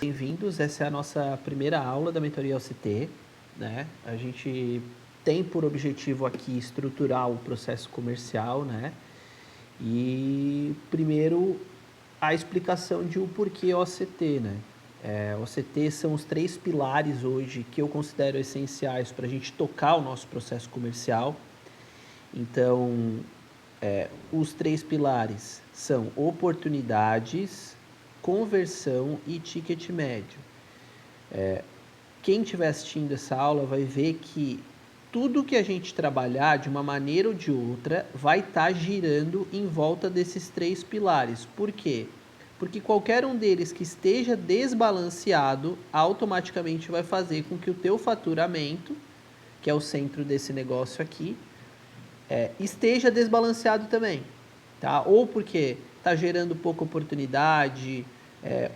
Bem-vindos, essa é a nossa primeira aula da mentoria OCT, né? A gente tem por objetivo aqui estruturar o processo comercial, né? E primeiro a explicação de o porquê OCT, né? OCT são os 3 pilares hoje que eu considero essenciais para a gente tocar o nosso processo comercial. Então, os 3 pilares são oportunidades, conversão e ticket médio. Quem estiver assistindo essa aula vai ver que tudo que a gente trabalhar de uma maneira ou de outra vai estar girando em volta desses 3 pilares. Por quê? Porque qualquer um deles que esteja desbalanceado automaticamente vai fazer com que o teu faturamento, que é o centro desse negócio aqui, esteja desbalanceado também, tá? Ou porque está gerando pouca oportunidade,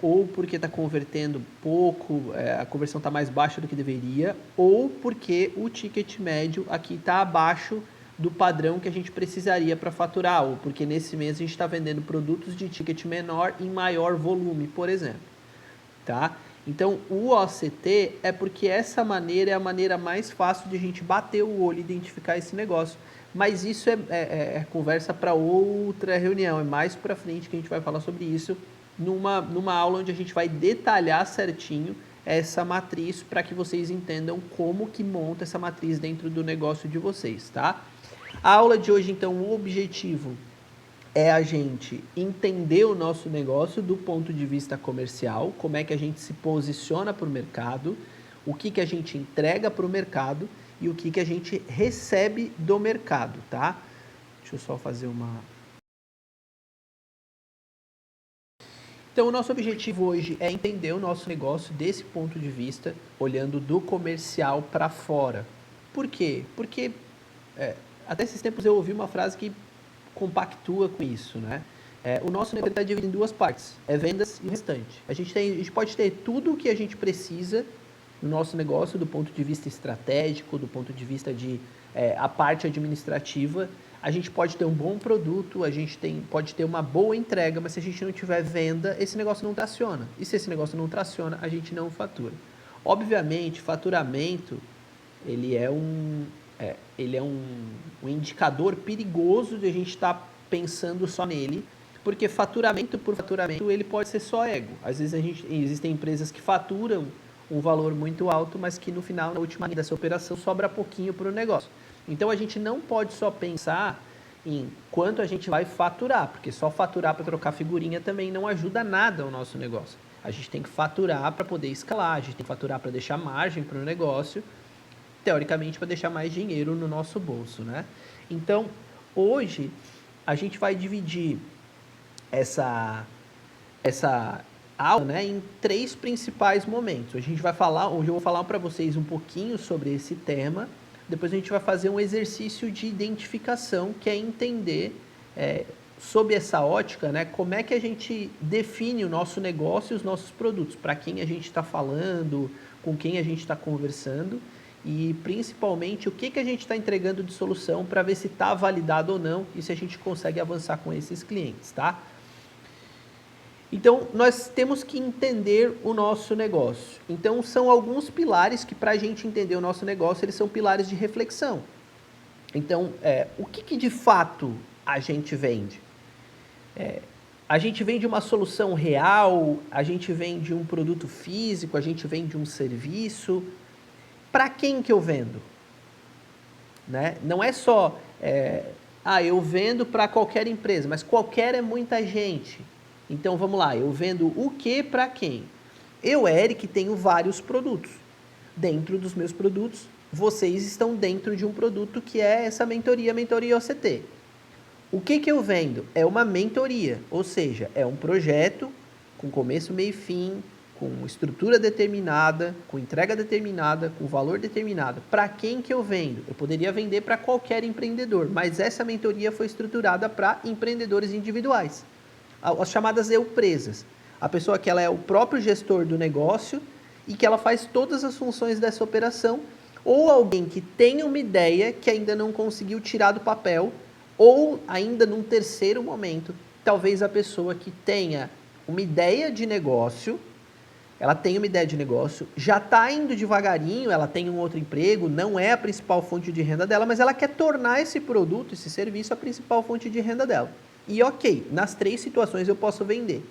ou porque está convertendo pouco, a conversão está mais baixa do que deveria, ou porque o ticket médio aqui está abaixo do padrão que a gente precisaria para faturar, ou porque nesse mês a gente está vendendo produtos de ticket menor em maior volume, por exemplo, tá? Então, o OCT é porque essa maneira é a maneira mais fácil de a gente bater o olho e identificar esse negócio. Mas isso é conversa para outra reunião, é mais para frente que a gente vai falar sobre isso numa aula onde a gente vai detalhar certinho essa matriz para que vocês entendam como que monta essa matriz dentro do negócio de vocês, tá? A aula de hoje, então, o objetivo é a gente entender o nosso negócio do ponto de vista comercial, como é que a gente se posiciona para o mercado, o que a gente entrega para o mercado e o que a gente recebe do mercado, tá? Deixa eu só fazer uma... Então, o nosso objetivo hoje é entender o nosso negócio desse ponto de vista, olhando do comercial para fora. Por quê? Porque até esses tempos eu ouvi uma frase que compactua com isso, né? O nosso negócio está dividido em 2 partes, é vendas e o restante. A gente pode ter tudo o que a gente precisa no nosso negócio do ponto de vista estratégico, do ponto de vista de a parte administrativa. A gente pode ter um bom produto, a gente pode ter uma boa entrega, mas se a gente não tiver venda, esse negócio não traciona. E se esse negócio não traciona, a gente não fatura. Obviamente, faturamento, ele é um indicador perigoso de a gente estar pensando só nele, porque faturamento por faturamento ele pode ser só ego. Às vezes existem empresas que faturam um valor muito alto, mas que no final, na última linha dessa operação, sobra pouquinho para o negócio. Então a gente não pode só pensar em quanto a gente vai faturar, porque só faturar para trocar figurinha também não ajuda nada ao nosso negócio. A gente tem que faturar para poder escalar, a gente tem que faturar para deixar margem para o negócio, teoricamente para deixar mais dinheiro no nosso bolso, né? Então, hoje a gente vai dividir essa aula, né, em 3 principais momentos. Hoje eu vou falar para vocês um pouquinho sobre esse tema. Depois a gente vai fazer um exercício de identificação, que é entender, sob essa ótica, né, como é que a gente define o nosso negócio e os nossos produtos, para quem a gente está falando, com quem a gente está conversando e principalmente o que a gente está entregando de solução para ver se está validado ou não e se a gente consegue avançar com esses clientes, tá? Então, nós temos que entender o nosso negócio. Então, são alguns pilares que, para a gente entender o nosso negócio, eles são pilares de reflexão. Então, o que de fato a gente vende? A gente vende uma solução real, a gente vende um produto físico, a gente vende um serviço. Para quem que eu vendo? Né? Não é só, eu vendo para qualquer empresa, mas qualquer é muita gente. Então, vamos lá, eu vendo o que para quem? Eu, Eric, tenho vários produtos. Dentro dos meus produtos, vocês estão dentro de um produto que é essa mentoria OCT. O que eu vendo? É uma mentoria, ou seja, é um projeto com começo, meio e fim, com estrutura determinada, com entrega determinada, com valor determinado. Para quem que eu vendo? Eu poderia vender para qualquer empreendedor, mas essa mentoria foi estruturada para empreendedores individuais, as chamadas empresas. A pessoa que ela é o próprio gestor do negócio e que ela faz todas as funções dessa operação, ou alguém que tem uma ideia que ainda não conseguiu tirar do papel, ou ainda num terceiro momento, talvez a pessoa que tenha uma ideia de negócio, ela tem uma ideia de negócio, já está indo devagarinho, ela tem um outro emprego, não é a principal fonte de renda dela, mas ela quer tornar esse produto, esse serviço, a principal fonte de renda dela. E ok, nas 3 situações eu posso vender.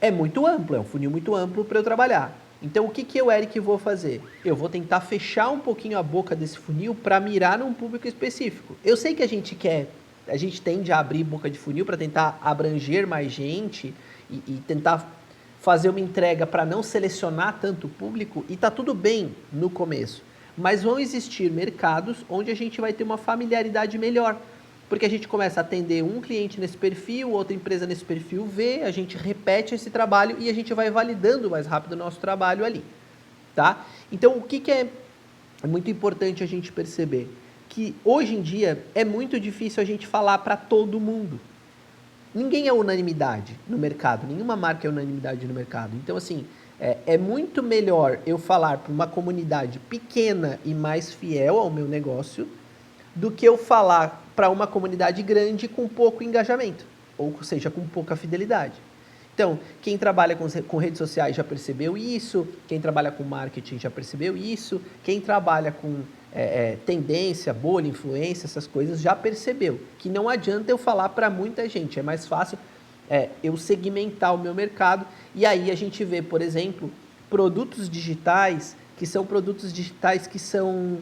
É muito amplo, é um funil muito amplo para eu trabalhar. Então, o que eu, Eric, vou fazer? Eu vou tentar fechar um pouquinho a boca desse funil para mirar num público específico. Eu sei que a gente tende a abrir boca de funil para tentar abranger mais gente e tentar fazer uma entrega para não selecionar tanto público, e tá tudo bem no começo. Mas vão existir mercados onde a gente vai ter uma familiaridade melhor. Porque a gente começa a atender um cliente nesse perfil, outra empresa nesse perfil vê, a gente repete esse trabalho e a gente vai validando mais rápido o nosso trabalho ali, tá? Então, o que é muito importante a gente perceber? Que hoje em dia é muito difícil a gente falar para todo mundo. Ninguém é unanimidade no mercado, nenhuma marca é unanimidade no mercado. Então, assim, é muito melhor eu falar para uma comunidade pequena e mais fiel ao meu negócio do que eu falar para uma comunidade grande com pouco engajamento, ou seja, com pouca fidelidade. Então, quem trabalha com redes sociais já percebeu isso, quem trabalha com marketing já percebeu isso, quem trabalha com tendência, bolha, influência, essas coisas já percebeu que não adianta eu falar para muita gente, é mais fácil eu segmentar o meu mercado, e aí a gente vê, por exemplo, produtos digitais que são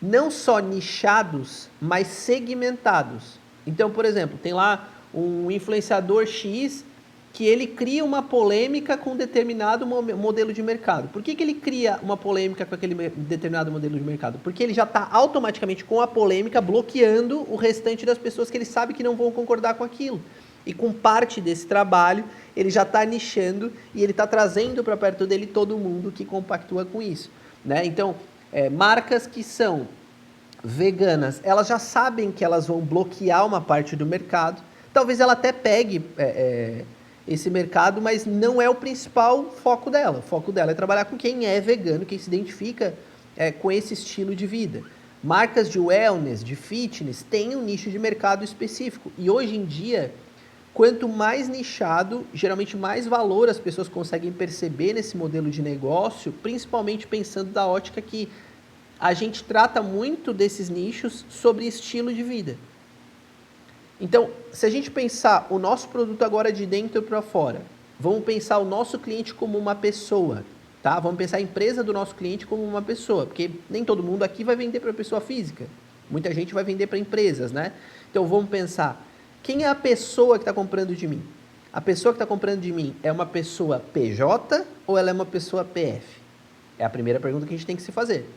não só nichados, mas segmentados. Então, por exemplo, tem lá um influenciador X que ele cria uma polêmica com determinado modelo de mercado. Por que ele cria uma polêmica com aquele determinado modelo de mercado? Porque ele já está automaticamente com a polêmica bloqueando o restante das pessoas que ele sabe que não vão concordar com aquilo. E com parte desse trabalho, ele já está nichando e ele está trazendo para perto dele todo mundo que compactua com isso, né? Então, marcas que são veganas, elas já sabem que elas vão bloquear uma parte do mercado. Talvez ela até pegue esse mercado, mas não é o principal foco dela. O foco dela é trabalhar com quem é vegano, quem se identifica com esse estilo de vida. Marcas de wellness, de fitness, têm um nicho de mercado específico. E hoje em dia, quanto mais nichado, geralmente mais valor as pessoas conseguem perceber nesse modelo de negócio, principalmente pensando da ótica que a gente trata muito desses nichos sobre estilo de vida. Então, se a gente pensar o nosso produto agora de dentro para fora, vamos pensar o nosso cliente como uma pessoa, tá? Vamos pensar a empresa do nosso cliente como uma pessoa, porque nem todo mundo aqui vai vender para pessoa física. Muita gente vai vender para empresas, né? Então, vamos pensar, quem é a pessoa que está comprando de mim? A pessoa que está comprando de mim é uma pessoa PJ ou ela é uma pessoa PF? É a primeira pergunta que a gente tem que se fazer.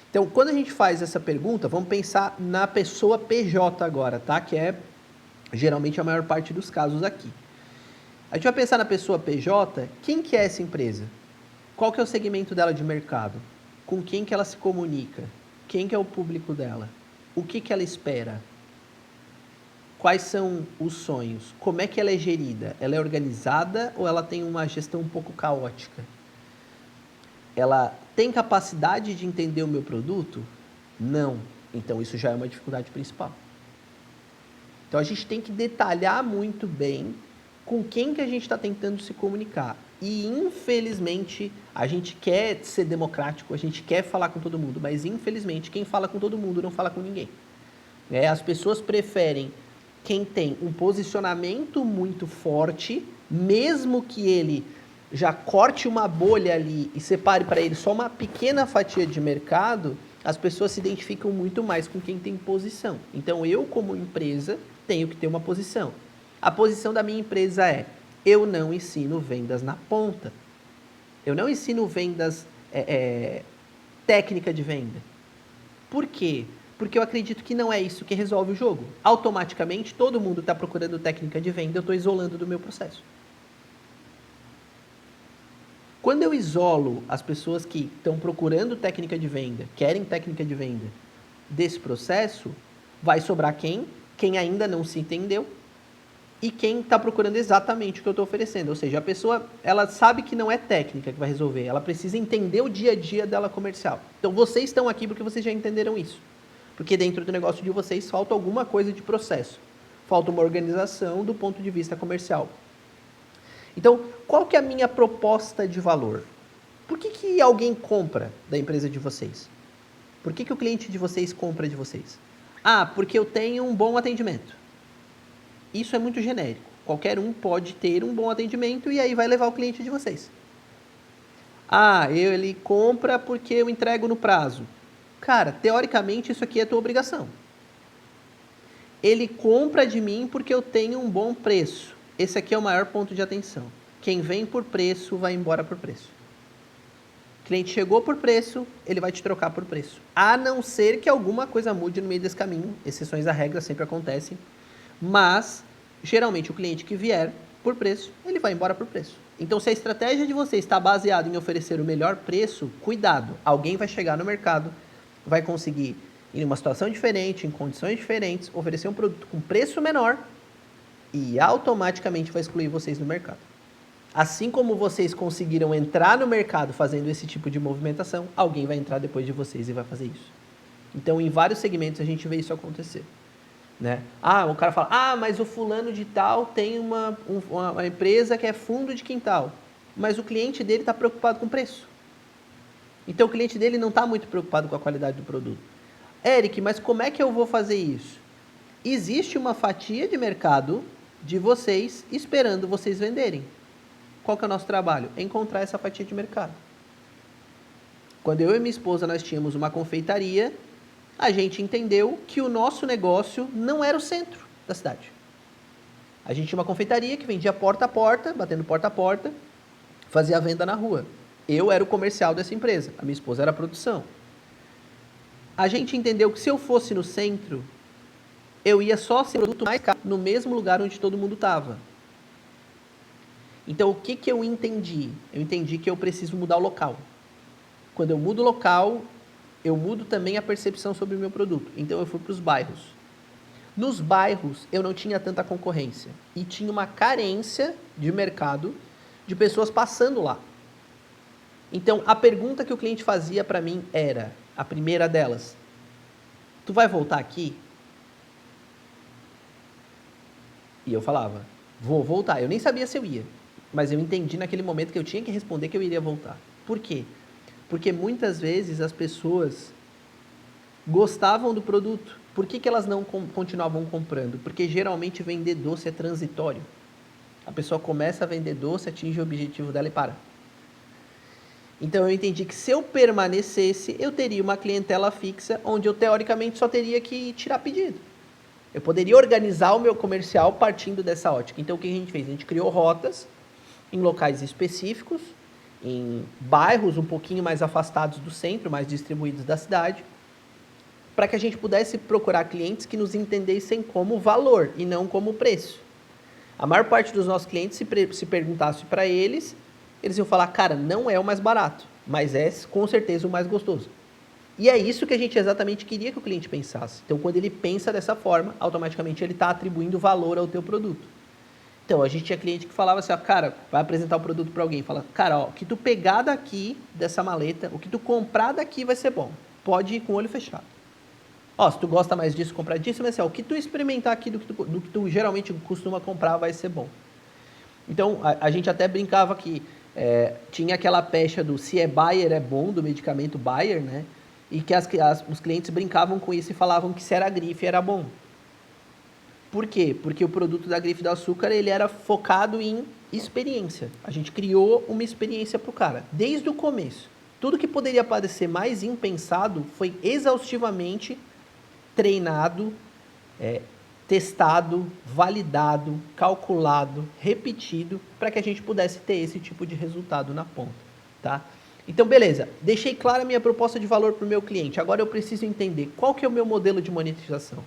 Então, quando a gente faz essa pergunta, vamos pensar na pessoa PJ agora, tá? Que é geralmente a maior parte dos casos aqui. A gente vai pensar na pessoa PJ, quem que é essa empresa? Qual que é o segmento dela de mercado? Com quem que ela se comunica? Quem que é o público dela? O que que ela espera? Quais são os sonhos? Como é que ela é gerida? Ela é organizada ou ela tem uma gestão um pouco caótica? Ela tem capacidade de entender o meu produto? Não. Então, isso já é uma dificuldade principal. Então, a gente tem que detalhar muito bem com quem que a gente está tentando se comunicar. E, infelizmente, a gente quer ser democrático, a gente quer falar com todo mundo, mas, infelizmente, quem fala com todo mundo não fala com ninguém. As pessoas preferem quem tem um posicionamento muito forte, mesmo que ele já corte uma bolha ali e separe para ele só uma pequena fatia de mercado, as pessoas se identificam muito mais com quem tem posição. Então, eu, como empresa, tenho que ter uma posição. A posição da minha empresa é: eu não ensino vendas na ponta. Eu não ensino vendas, técnica de venda. Por quê? Porque eu acredito que não é isso que resolve o jogo. Automaticamente, todo mundo está procurando técnica de venda, eu estou isolando do meu processo. Quando eu isolo as pessoas que estão procurando técnica de venda, querem técnica de venda desse processo, vai sobrar quem? Quem ainda não se entendeu e quem está procurando exatamente o que eu estou oferecendo. Ou seja, a pessoa, ela sabe que não é técnica que vai resolver, ela precisa entender o dia a dia dela comercial. Então, vocês estão aqui porque vocês já entenderam isso. Porque dentro do negócio de vocês falta alguma coisa de processo. Falta uma organização do ponto de vista comercial. Então, qual que é a minha proposta de valor? Por que alguém compra da empresa de vocês? Por que o cliente de vocês compra de vocês? Ah, porque eu tenho um bom atendimento. Isso é muito genérico. Qualquer um pode ter um bom atendimento e aí vai levar o cliente de vocês. Ah, ele compra porque eu entrego no prazo. Cara, teoricamente isso aqui é tua obrigação. Ele compra de mim porque eu tenho um bom preço. Esse aqui é o maior ponto de atenção. Quem vem por preço vai embora por preço. O cliente chegou por preço, ele vai te trocar por preço. A não ser que alguma coisa mude no meio desse caminho. Exceções à regra sempre acontecem. Mas, geralmente, o cliente que vier por preço, ele vai embora por preço. Então, se a estratégia de você está baseada em oferecer o melhor preço, cuidado. Alguém vai chegar no mercado, vai conseguir, em uma situação diferente, em condições diferentes, oferecer um produto com preço menor e automaticamente vai excluir vocês do mercado. Assim como vocês conseguiram entrar no mercado fazendo esse tipo de movimentação, alguém vai entrar depois de vocês e vai fazer isso. Então, em vários segmentos a gente vê isso acontecer. Né? Ah, o cara fala, ah, mas o fulano de tal tem uma empresa que é fundo de quintal, mas o cliente dele está preocupado com o preço. Então, o cliente dele não está muito preocupado com a qualidade do produto. Eric, mas como é que eu vou fazer isso? Existe uma fatia de mercado de vocês esperando vocês venderem. Qual que é o nosso trabalho? É encontrar essa fatia de mercado. Quando eu e minha esposa nós tínhamos uma confeitaria, a gente entendeu que o nosso negócio não era o centro da cidade. A gente tinha uma confeitaria que vendia porta a porta, batendo porta a porta, fazia a venda na rua. Eu era o comercial dessa empresa, a minha esposa era a produção. A gente entendeu que se eu fosse no centro, eu ia só ser produto mais caro no mesmo lugar onde todo mundo estava. Então, o que eu entendi? Eu entendi que eu preciso mudar o local. Quando eu mudo o local, eu mudo também a percepção sobre o meu produto. Então, eu fui para os bairros. Nos bairros, eu não tinha tanta concorrência. E tinha uma carência de mercado de pessoas passando lá. Então, a pergunta que o cliente fazia para mim era, a primeira delas, tu vai voltar aqui? E eu falava, vou voltar. Eu nem sabia se eu ia. Mas eu entendi naquele momento que eu tinha que responder que eu iria voltar. Por quê? Porque muitas vezes as pessoas gostavam do produto. Por que elas não continuavam comprando? Porque geralmente vender doce é transitório. A pessoa começa a vender doce, atinge o objetivo dela e para. Então eu entendi que se eu permanecesse, eu teria uma clientela fixa, onde eu teoricamente só teria que tirar pedido. Eu poderia organizar o meu comercial partindo dessa ótica. Então o que a gente fez? A gente criou rotas em locais específicos, em bairros um pouquinho mais afastados do centro, mais distribuídos da cidade, para que a gente pudesse procurar clientes que nos entendessem como valor e não como preço. A maior parte dos nossos clientes, se perguntasse para eles, eles iam falar, cara, não é o mais barato, mas é com certeza o mais gostoso. E é isso que a gente exatamente queria que o cliente pensasse. Então, quando ele pensa dessa forma, automaticamente ele está atribuindo valor ao teu produto. Então, a gente tinha cliente que falava assim, ó, cara, vai apresentar o produto para alguém, fala, cara, ó, o que tu pegar daqui dessa maleta, o que tu comprar daqui vai ser bom. Pode ir com o olho fechado. Ó, se tu gosta mais disso, comprar disso, mas assim, ó, o que tu experimentar aqui do que tu geralmente costuma comprar vai ser bom. Então, a gente até brincava que tinha aquela pecha do se é Bayer é bom, do medicamento Bayer, né? E que os clientes brincavam com isso e falavam que se era grife era bom. Por quê? Porque o produto da Grife do Açúcar, ele era focado em experiência. A gente criou uma experiência para o cara, desde o começo. Tudo que poderia parecer mais impensado foi exaustivamente treinado, testado, validado, calculado, repetido, para que a gente pudesse ter esse tipo de resultado na ponta, tá? Então, beleza, deixei clara a minha proposta de valor para o meu cliente. Agora eu preciso entender qual que é o meu modelo de monetização.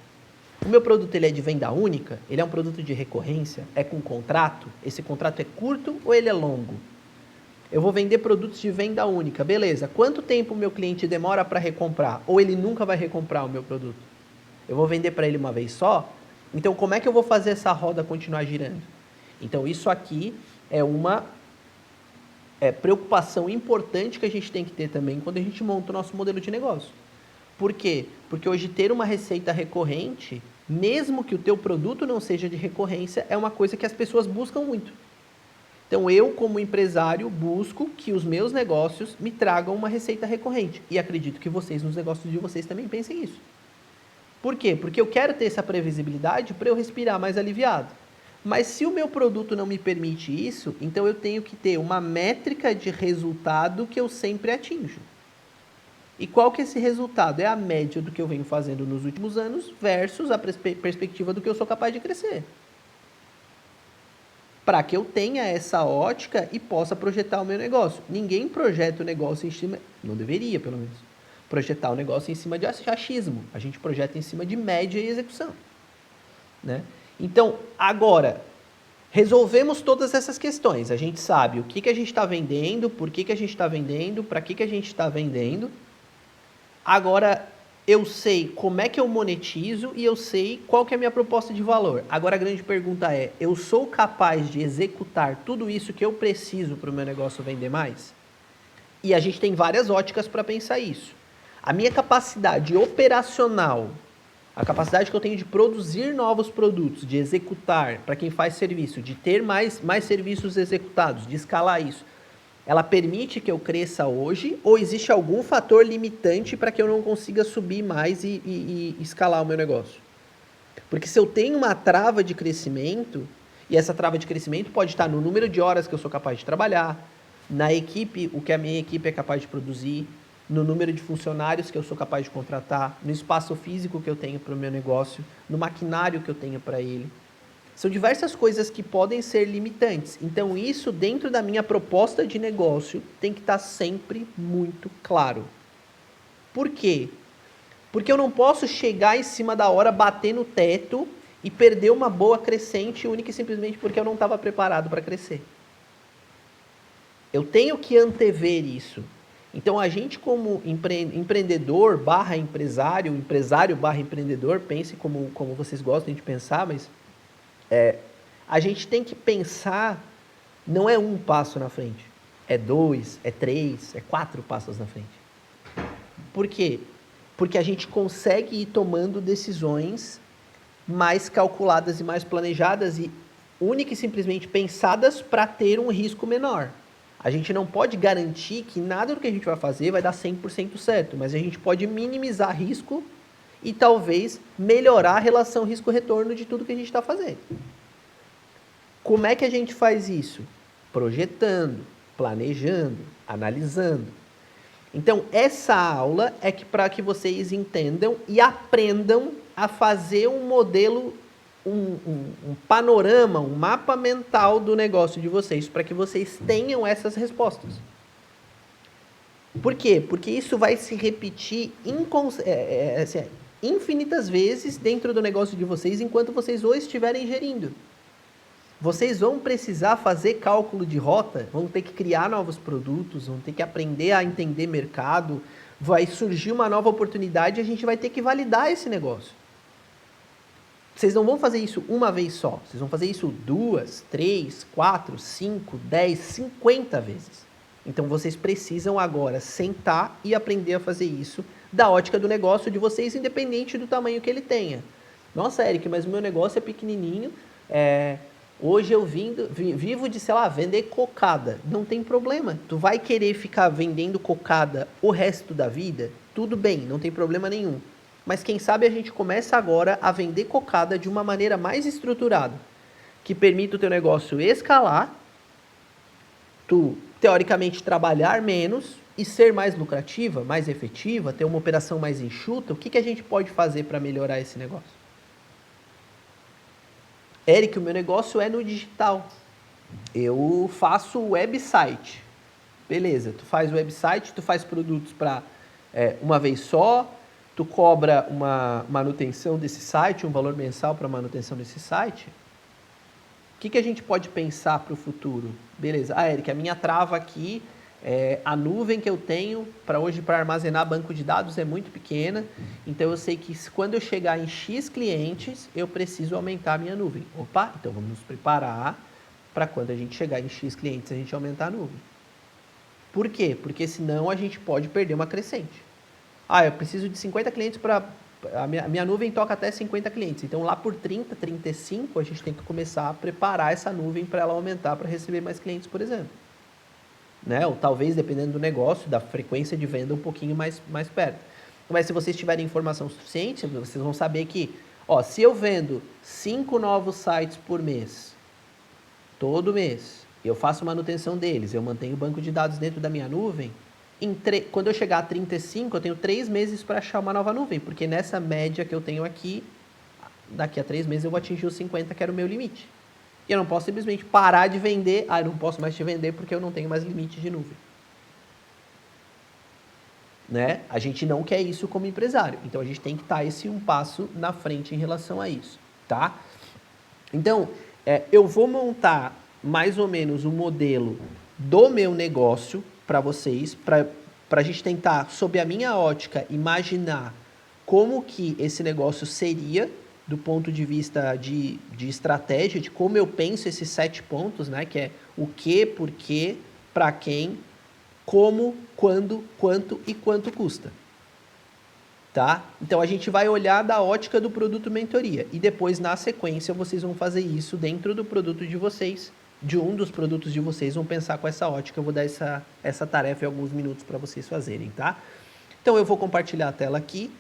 O meu produto ele é de venda única? Ele é um produto de recorrência? É com contrato? Esse contrato é curto ou ele é longo? Eu vou vender produtos de venda única, beleza. Quanto tempo o meu cliente demora para recomprar? Ou ele nunca vai recomprar o meu produto? Eu vou vender para ele uma vez só? Então, como é que eu vou fazer essa roda continuar girando? Então, isso aqui é uma preocupação importante que a gente tem que ter também quando a gente monta o nosso modelo de negócio. Por quê? Porque hoje ter uma receita recorrente, mesmo que o teu produto não seja de recorrência, é uma coisa que as pessoas buscam muito. Então, eu, como empresário, busco que os meus negócios me tragam uma receita recorrente. E acredito que vocês, nos negócios de vocês, também pensem isso. Por quê? Porque eu quero ter essa previsibilidade para eu respirar mais aliviado. Mas se o meu produto não me permite isso, então eu tenho que ter uma métrica de resultado que eu sempre atinjo. E qual que é esse resultado? É a média do que eu venho fazendo nos últimos anos versus a perspectiva do que eu sou capaz de crescer. Para que eu tenha essa ótica e possa projetar o meu negócio. Ninguém projeta o negócio em cima, não deveria pelo menos, projetar o negócio em cima de achismo. A gente projeta em cima de média e execução. Né? Então, agora, resolvemos todas essas questões. A gente sabe o que a gente está vendendo, por que a gente está vendendo, para que a gente está vendendo. Agora, eu sei como é que eu monetizo e eu sei qual que é a minha proposta de valor. Agora, a grande pergunta é, eu sou capaz de executar tudo isso que eu preciso para o meu negócio vender mais? E a gente tem várias óticas para pensar isso. A minha capacidade operacional, a capacidade que eu tenho de produzir novos produtos, de executar para quem faz serviço, de ter mais serviços executados, de escalar isso, ela permite que eu cresça hoje ou existe algum fator limitante para que eu não consiga subir mais e escalar o meu negócio? Porque se eu tenho uma trava de crescimento, e essa trava de crescimento pode estar no número de horas que eu sou capaz de trabalhar, na equipe, o que a minha equipe é capaz de produzir, no número de funcionários que eu sou capaz de contratar, no espaço físico que eu tenho para o meu negócio, no maquinário que eu tenho para ele. São diversas coisas que podem ser limitantes. Então, isso dentro da minha proposta de negócio tem que estar sempre muito claro. Por quê? Porque eu não posso chegar em cima da hora, bater no teto e perder uma boa crescente única e simplesmente porque eu não estava preparado para crescer. Eu tenho que antever isso. Então, a gente como empreendedor barra empresário, empresário barra empreendedor, pense como vocês gostam de pensar, mas a gente tem que pensar, não é um passo na frente, é 2, é 3, é 4 passos na frente. Por quê? Porque a gente consegue ir tomando decisões mais calculadas e mais planejadas e única e simplesmente pensadas para ter um risco menor. A gente não pode garantir que nada do que a gente vai fazer vai dar 100% certo, mas a gente pode minimizar risco e talvez melhorar a relação risco-retorno de tudo que a gente está fazendo. Como é que a gente faz isso? Projetando, planejando, analisando. Então, essa aula é para que vocês entendam e aprendam a fazer um modelo, um panorama, um mapa mental do negócio de vocês, para que vocês tenham essas respostas. Por quê? Porque isso vai se repetir infinitas vezes dentro do negócio de vocês enquanto vocês o estiverem gerindo. Vocês vão precisar fazer cálculo de rota, vão ter que criar novos produtos, vão ter que aprender a entender mercado, vai surgir uma nova oportunidade e a gente vai ter que validar esse negócio. Vocês não vão fazer isso uma vez só, vocês vão fazer isso 2, 3, 4, 5, 10, 50 vezes. Então vocês precisam agora sentar e aprender a fazer isso da ótica do negócio de vocês, independente do tamanho que ele tenha. Nossa, Eric, mas o meu negócio é pequenininho, hoje eu vivo de, sei lá, vender cocada. Não tem problema. Tu vai querer ficar vendendo cocada o resto da vida? Tudo bem, não tem problema nenhum. Mas quem sabe a gente começa agora a vender cocada de uma maneira mais estruturada, que permita o teu negócio escalar, tu, teoricamente, trabalhar menos e ser mais lucrativa, mais efetiva, ter uma operação mais enxuta. O que a gente pode fazer para melhorar esse negócio? Eric, o meu negócio é no digital. Eu faço website. Beleza, tu faz website, tu faz produtos para uma vez só, tu cobra uma manutenção desse site, um valor mensal para manutenção desse site. O que a gente pode pensar para o futuro? Beleza, Eric, a minha trava aqui, a nuvem que eu tenho para hoje para armazenar banco de dados é muito pequena, então eu sei que quando eu chegar em X clientes, eu preciso aumentar a minha nuvem. Opa, então vamos nos preparar para quando a gente chegar em X clientes, a gente aumentar a nuvem. Por quê? Porque senão a gente pode perder uma crescente. Eu preciso de 50 clientes para a minha nuvem toca até 50 clientes. Então, lá por 30, 35, a gente tem que começar a preparar essa nuvem para ela aumentar para receber mais clientes, por exemplo. Né? Ou talvez, dependendo do negócio, da frequência de venda, um pouquinho mais perto. Mas se vocês tiverem informação suficiente, vocês vão saber que, ó, se eu vendo 5 novos sites por mês, todo mês, eu faço manutenção deles, eu mantenho o banco de dados dentro da minha nuvem, quando eu chegar a 35, eu tenho 3 meses para achar uma nova nuvem, porque nessa média que eu tenho aqui, daqui a 3 meses eu vou atingir os 50, que era o meu limite. E eu não posso simplesmente parar de vender, eu não posso mais te vender porque eu não tenho mais limite de nuvem. Né? A gente não quer isso como empresário, então a gente tem que estar um passo na frente em relação a isso, tá? Então, eu vou montar mais ou menos um modelo do meu negócio para vocês, para a gente tentar, sob a minha ótica, imaginar como que esse negócio seria do ponto de vista de estratégia, de como eu penso esses 7 pontos, né? Que é o que, por quê, para quem, como, quando, quanto e quanto custa. Tá? Então a gente vai olhar da ótica do produto mentoria e depois na sequência vocês vão fazer isso dentro do produto de vocês, de um dos produtos de vocês, vão pensar com essa ótica. Eu vou dar essa tarefa em alguns minutos para vocês fazerem, tá? Então eu vou compartilhar a tela aqui.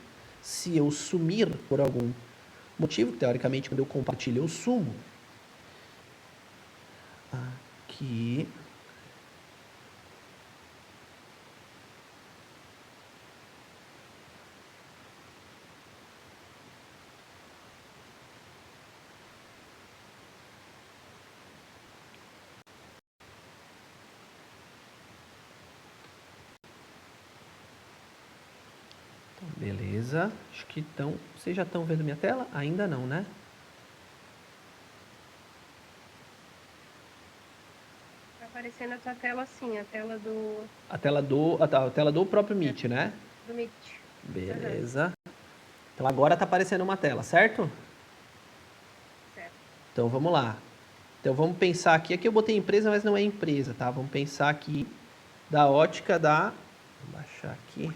Se eu sumir por algum motivo, teoricamente quando eu compartilho eu sumo. Aqui. Beleza, acho que estão. Vocês já estão vendo minha tela? Ainda não, né? Tá aparecendo a tua tela assim, a tela do... A tela do próprio Meet, né? Do Meet. Beleza. Uhum. Então agora está aparecendo uma tela, certo? Certo. Então vamos lá. Então vamos pensar aqui eu botei empresa, mas não é empresa, tá? Vamos pensar aqui da ótica da... Vou baixar aqui.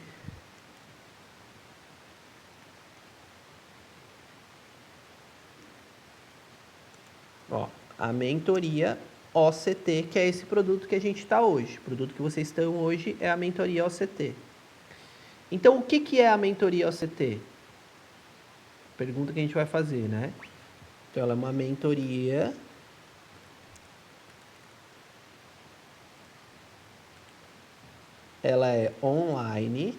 Ó, a mentoria OCT, que é esse produto que a gente está hoje. O produto que vocês estão hoje é a mentoria OCT. Então, o que é a mentoria OCT? Pergunta que a gente vai fazer, né? Então, ela é uma mentoria... Ela é online...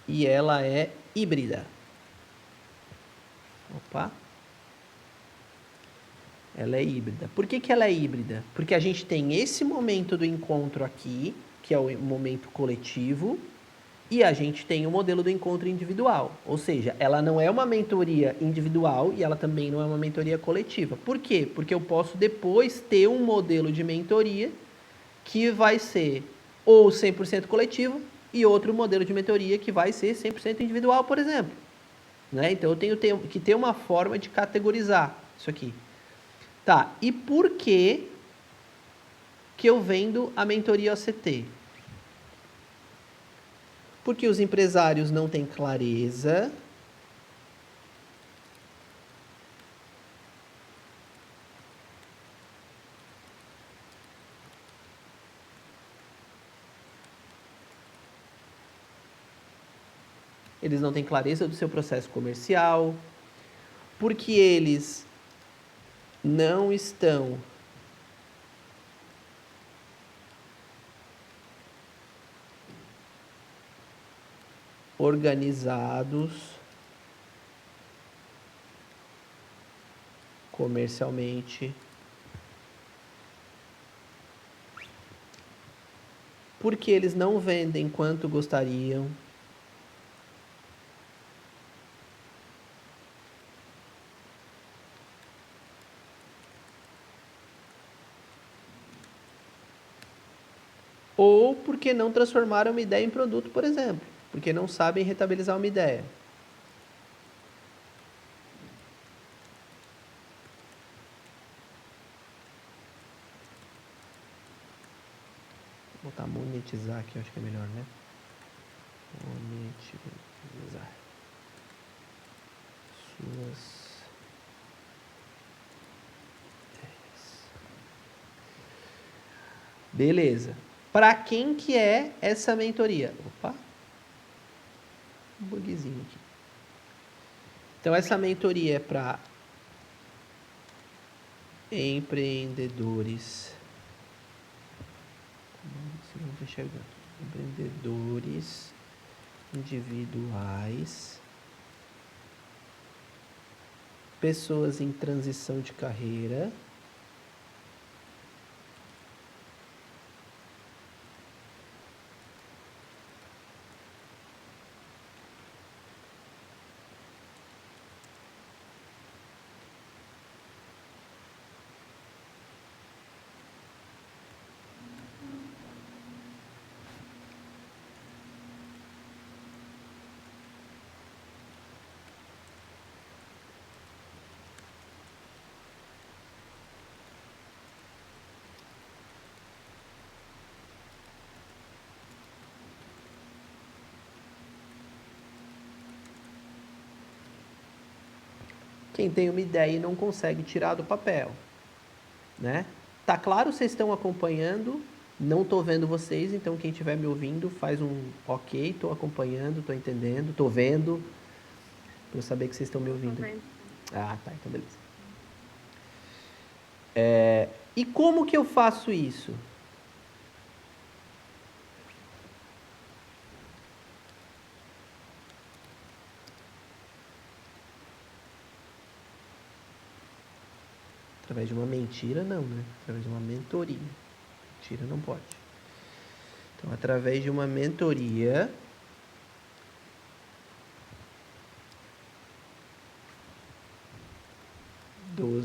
E ela é híbrida. Opa. Ela é híbrida. Por que ela é híbrida? Porque a gente tem esse momento do encontro aqui, que é o momento coletivo, e a gente tem o modelo do encontro individual. Ou seja, ela não é uma mentoria individual e ela também não é uma mentoria coletiva. Por quê? Porque eu posso depois ter um modelo de mentoria que vai ser ou 100% coletivo e outro modelo de mentoria que vai ser 100% individual, por exemplo. Né? Então eu tenho que ter uma forma de categorizar isso aqui. Tá, e por que eu vendo a mentoria OCT? Porque os empresários não têm clareza do seu processo comercial, porque eles não estão organizados comercialmente, porque eles não vendem quanto gostariam, ou porque não transformaram uma ideia em produto, por exemplo, porque não sabem rentabilizar uma ideia. Vou voltar a monetizar aqui, eu acho que é melhor, né? Monetizar suas ideias. Beleza. Para quem que é essa mentoria? Opa. Um bugzinho aqui. Então, essa mentoria é para empreendedores. Se não estou enxergando. Empreendedores individuais, pessoas em transição de carreira, quem tem uma ideia e não consegue tirar do papel, né? Tá claro, vocês estão acompanhando, não tô vendo vocês, então quem estiver me ouvindo faz um ok, tô acompanhando, tô entendendo, tô vendo, para eu saber que vocês estão me ouvindo. Ah, tá, então beleza. E como que eu faço isso? Através de uma mentira, não, né? Através de uma mentoria. Mentira não pode. Então, através de uma mentoria,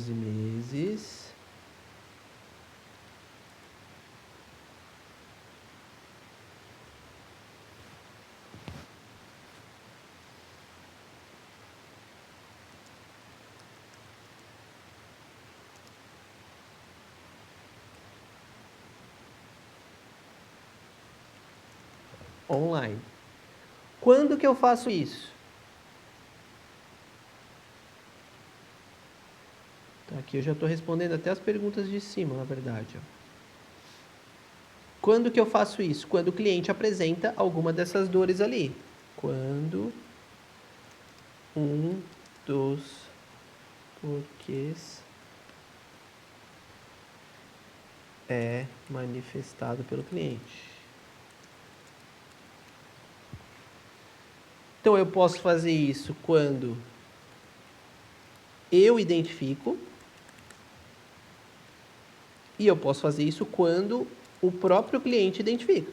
meses, online. Quando que eu faço isso? Então, aqui eu já estou respondendo até as perguntas de cima, na verdade. Ó. Quando que eu faço isso? Quando o cliente apresenta alguma dessas dores ali. Quando um dos porquês é manifestado pelo cliente. Então, eu posso fazer isso quando eu identifico e eu posso fazer isso quando o próprio cliente identifica.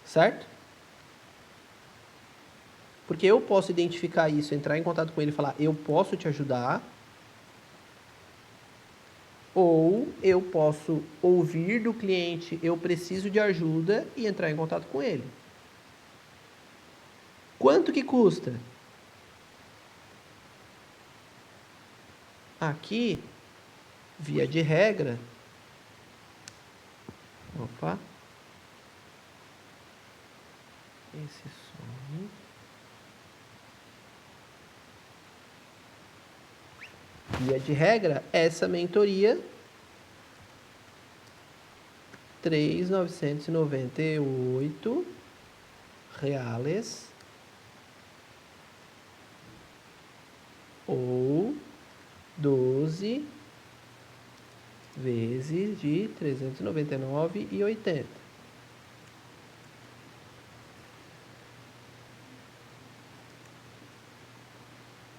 Certo? Porque eu posso identificar isso, entrar em contato com ele e falar, eu posso te ajudar. Ou eu posso ouvir do cliente, eu preciso de ajuda e entrar em contato com ele. Quanto que custa? Aqui, via de regra, opa, esse some. Via de regra, essa mentoria, 3.998 reais ou 12 vezes de 399,80.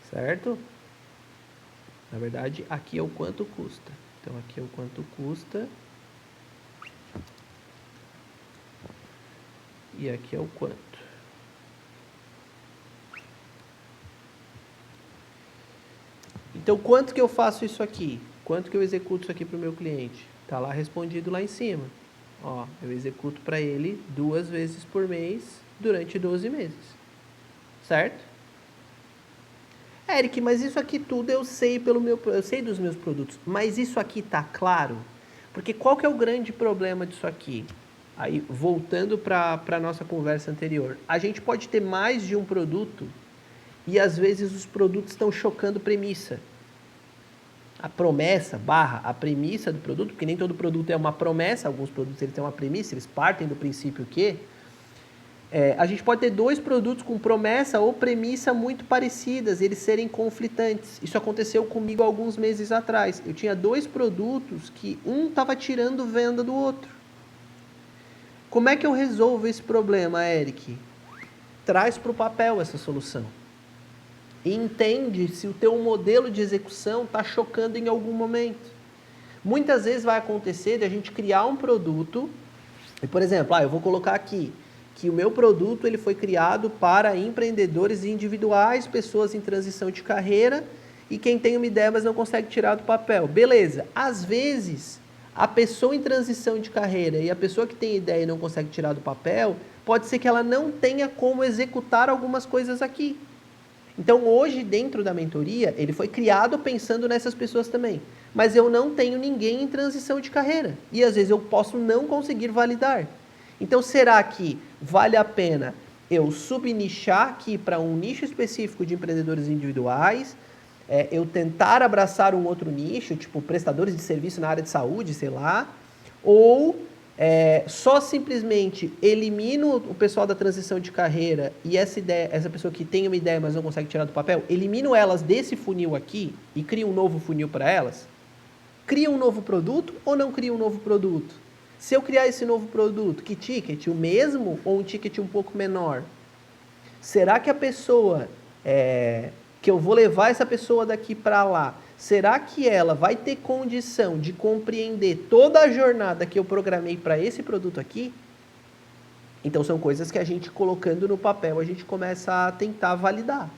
Certo? Na verdade, aqui é o quanto custa. Então, aqui é o quanto custa. E aqui é o quanto. Então, quanto que eu faço isso aqui? Quanto que eu executo isso aqui para o meu cliente? Está lá respondido lá em cima. Ó, eu executo para ele 2 vezes por mês durante 12 meses. Certo? Eric, mas isso aqui tudo eu sei eu sei dos meus produtos, mas isso aqui tá claro? Porque qual que é o grande problema disso aqui? Aí, voltando para a nossa conversa anterior, a gente pode ter mais de um produto e às vezes os produtos estão chocando premissa. A promessa barra a premissa do produto, porque nem todo produto é uma promessa, alguns produtos eles têm uma premissa, eles partem do princípio que a gente pode ter dois produtos com promessa ou premissa muito parecidas, eles serem conflitantes. Isso aconteceu comigo alguns meses atrás. Eu tinha dois produtos que um estava tirando venda do outro. Como é que eu resolvo esse problema, Eric? Traz para o papel essa solução. E entende se o teu modelo de execução está chocando em algum momento. Muitas vezes vai acontecer de a gente criar um produto, e por exemplo, eu vou colocar aqui que o meu produto ele foi criado para empreendedores individuais, pessoas em transição de carreira e quem tem uma ideia, mas não consegue tirar do papel. Beleza. Às vezes, a pessoa em transição de carreira e a pessoa que tem ideia e não consegue tirar do papel, pode ser que ela não tenha como executar algumas coisas aqui. Então, hoje, dentro da mentoria, ele foi criado pensando nessas pessoas também. Mas eu não tenho ninguém em transição de carreira. E às vezes eu posso não conseguir validar. Então, será que vale a pena eu subnichar aqui para um nicho específico de empreendedores individuais, eu tentar abraçar um outro nicho, tipo prestadores de serviço na área de saúde, sei lá, ou só simplesmente elimino o pessoal da transição de carreira e essa pessoa que tem uma ideia, mas não consegue tirar do papel, elimino elas desse funil aqui e crio um novo funil para elas? Cria um novo produto ou não cria um novo produto? Se eu criar esse novo produto, que ticket? O mesmo ou um ticket um pouco menor? Será que a pessoa, que eu vou levar essa pessoa daqui para lá, será que ela vai ter condição de compreender toda a jornada que eu programei para esse produto aqui? Então são coisas que a gente colocando no papel, a gente começa a tentar validar,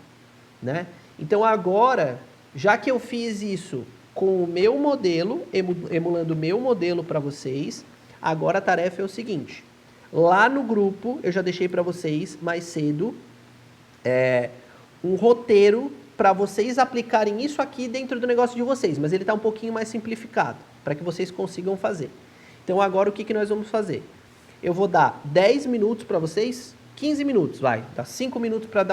né? Então agora, já que eu fiz isso com o meu modelo, emulando o meu modelo para vocês, agora a tarefa é o seguinte. Lá no grupo, eu já deixei para vocês mais cedo um roteiro para vocês aplicarem isso aqui dentro do negócio de vocês, mas ele está um pouquinho mais simplificado, para que vocês consigam fazer. Então agora o que nós vamos fazer? Eu vou dar 10 minutos para vocês, 15 minutos, vai. Dá 5 minutos para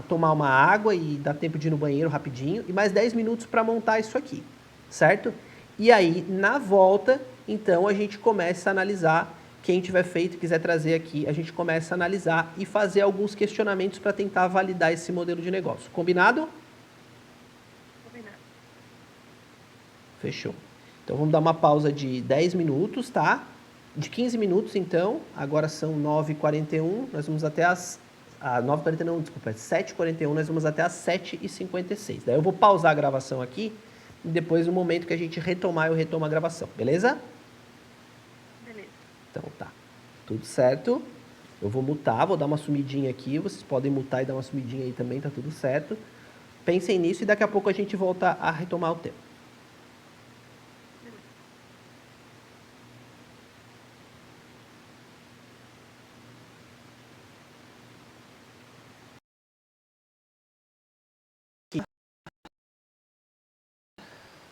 tomar uma água e dar tempo de ir no banheiro rapidinho, e mais 10 minutos para montar isso aqui, certo? E aí, na volta, então, a gente começa a analisar, quem tiver feito, quiser trazer aqui, a gente começa a analisar e fazer alguns questionamentos para tentar validar esse modelo de negócio. Combinado? Combinado. Fechou. Então, vamos dar uma pausa de 10 minutos, tá? De 15 minutos, então, agora são 9h41, nós vamos até as... 9h40 não, desculpa, é 7h41, nós vamos até as 7h56. Daí eu vou pausar a gravação aqui, e depois no momento que a gente retomar, eu retomo a gravação, beleza? Beleza. Então tá, tudo certo. Eu vou mutar, vou dar uma sumidinha aqui, vocês podem mutar e dar uma sumidinha aí também, tá tudo certo. Pensem nisso e daqui a pouco a gente volta a retomar o tema.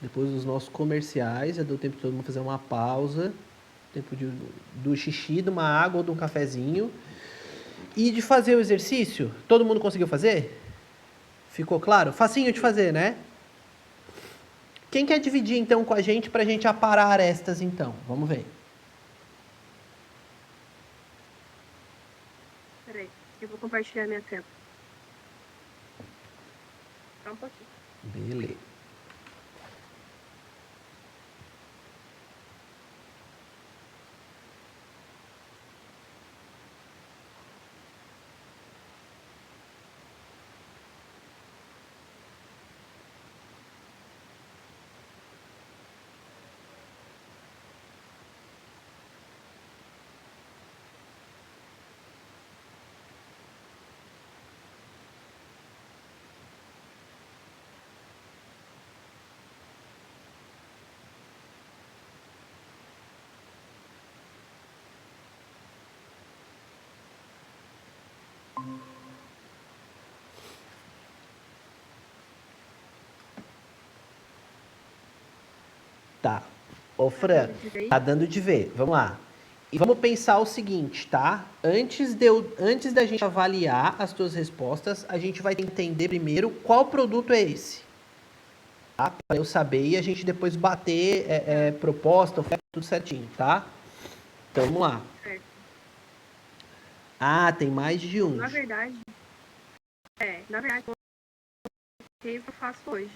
Depois dos nossos comerciais, já deu tempo de todo mundo fazer uma pausa, tempo do xixi, de uma água ou de um cafezinho. E de fazer o exercício, todo mundo conseguiu fazer? Ficou claro? Facinho de fazer, né? Quem quer dividir então com a gente pra gente aparar arestas então? Vamos ver. Peraí, eu vou compartilhar minha tela. Só um pouquinho. Beleza. Tá. Ô, Fran, Dando de ver. tá dando de ver. Vamos lá. E vamos pensar o seguinte, tá? Antes da gente avaliar as tuas respostas, a gente vai entender primeiro qual produto é esse. Tá? Para eu saber e a gente depois bater proposta, oferta, tudo certinho, tá? Então vamos lá. Certo. Ah, tem mais de um. Na verdade, o que eu faço hoje?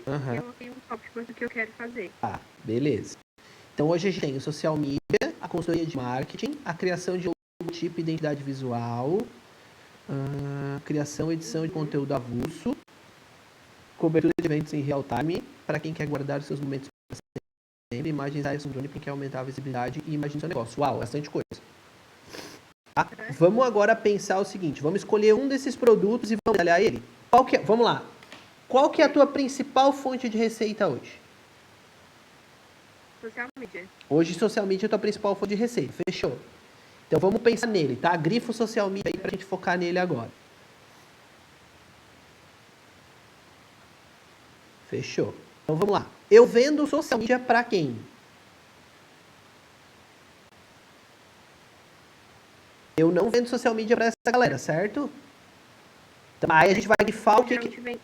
Aham. Eu coloquei um tópico do que eu quero fazer. Tá, beleza. Então hoje a gente tem o social media, a consultoria de marketing, a criação de logotipo e identidade visual, criação e edição de conteúdo avulso, cobertura de eventos em real time, para quem quer guardar os seus momentos para sempre, imagens aéreas com drone para quem quer aumentar a visibilidade e imagem do seu negócio. Uau, bastante coisa. Tá? Vamos agora pensar o seguinte, vamos escolher um desses produtos e vamos olhar ele. Vamos lá. Qual que é a tua principal fonte de receita hoje? Social media. Hoje, social media é a tua principal fonte de receita. Fechou. Então, vamos pensar nele, tá? Grifo social media aí pra gente focar nele agora. Fechou. Então, vamos lá. Eu vendo social media pra quem? Eu não vendo social media pra essa galera, certo? Então, aí a gente vai grifar o que...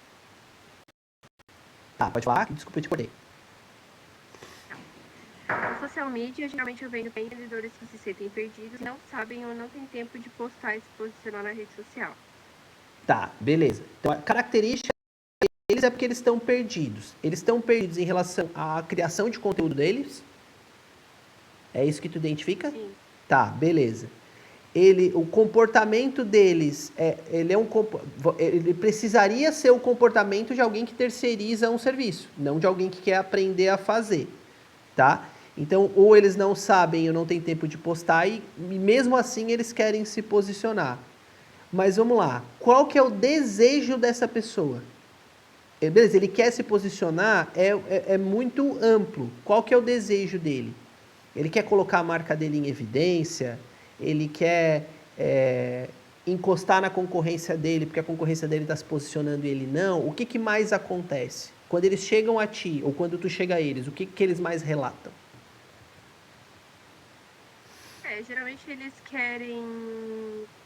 Tá, pode falar? Desculpa, eu te cortei. No social media, geralmente eu vendo vendedores que se sentem perdidos, não sabem ou não têm tempo de postar e se posicionar na rede social. Tá, beleza. Então, a característica deles é porque eles estão perdidos. Eles estão perdidos em relação à criação de conteúdo deles? É isso que tu identifica? Sim. Tá, beleza. O comportamento deles, ele precisaria ser o comportamento de alguém que terceiriza um serviço, não de alguém que quer aprender a fazer, tá? Então, ou eles não sabem ou não têm tempo de postar e mesmo assim eles querem se posicionar. Mas vamos lá, qual que é o desejo dessa pessoa? Beleza, ele quer se posicionar, é muito amplo. Qual que é o desejo dele? Ele quer colocar a marca dele em evidência, ele quer encostar na concorrência dele, porque a concorrência dele está se posicionando e ele não. O que, que mais acontece? Quando eles chegam a ti, ou quando tu chega a eles, o que, que eles mais relatam? Geralmente eles querem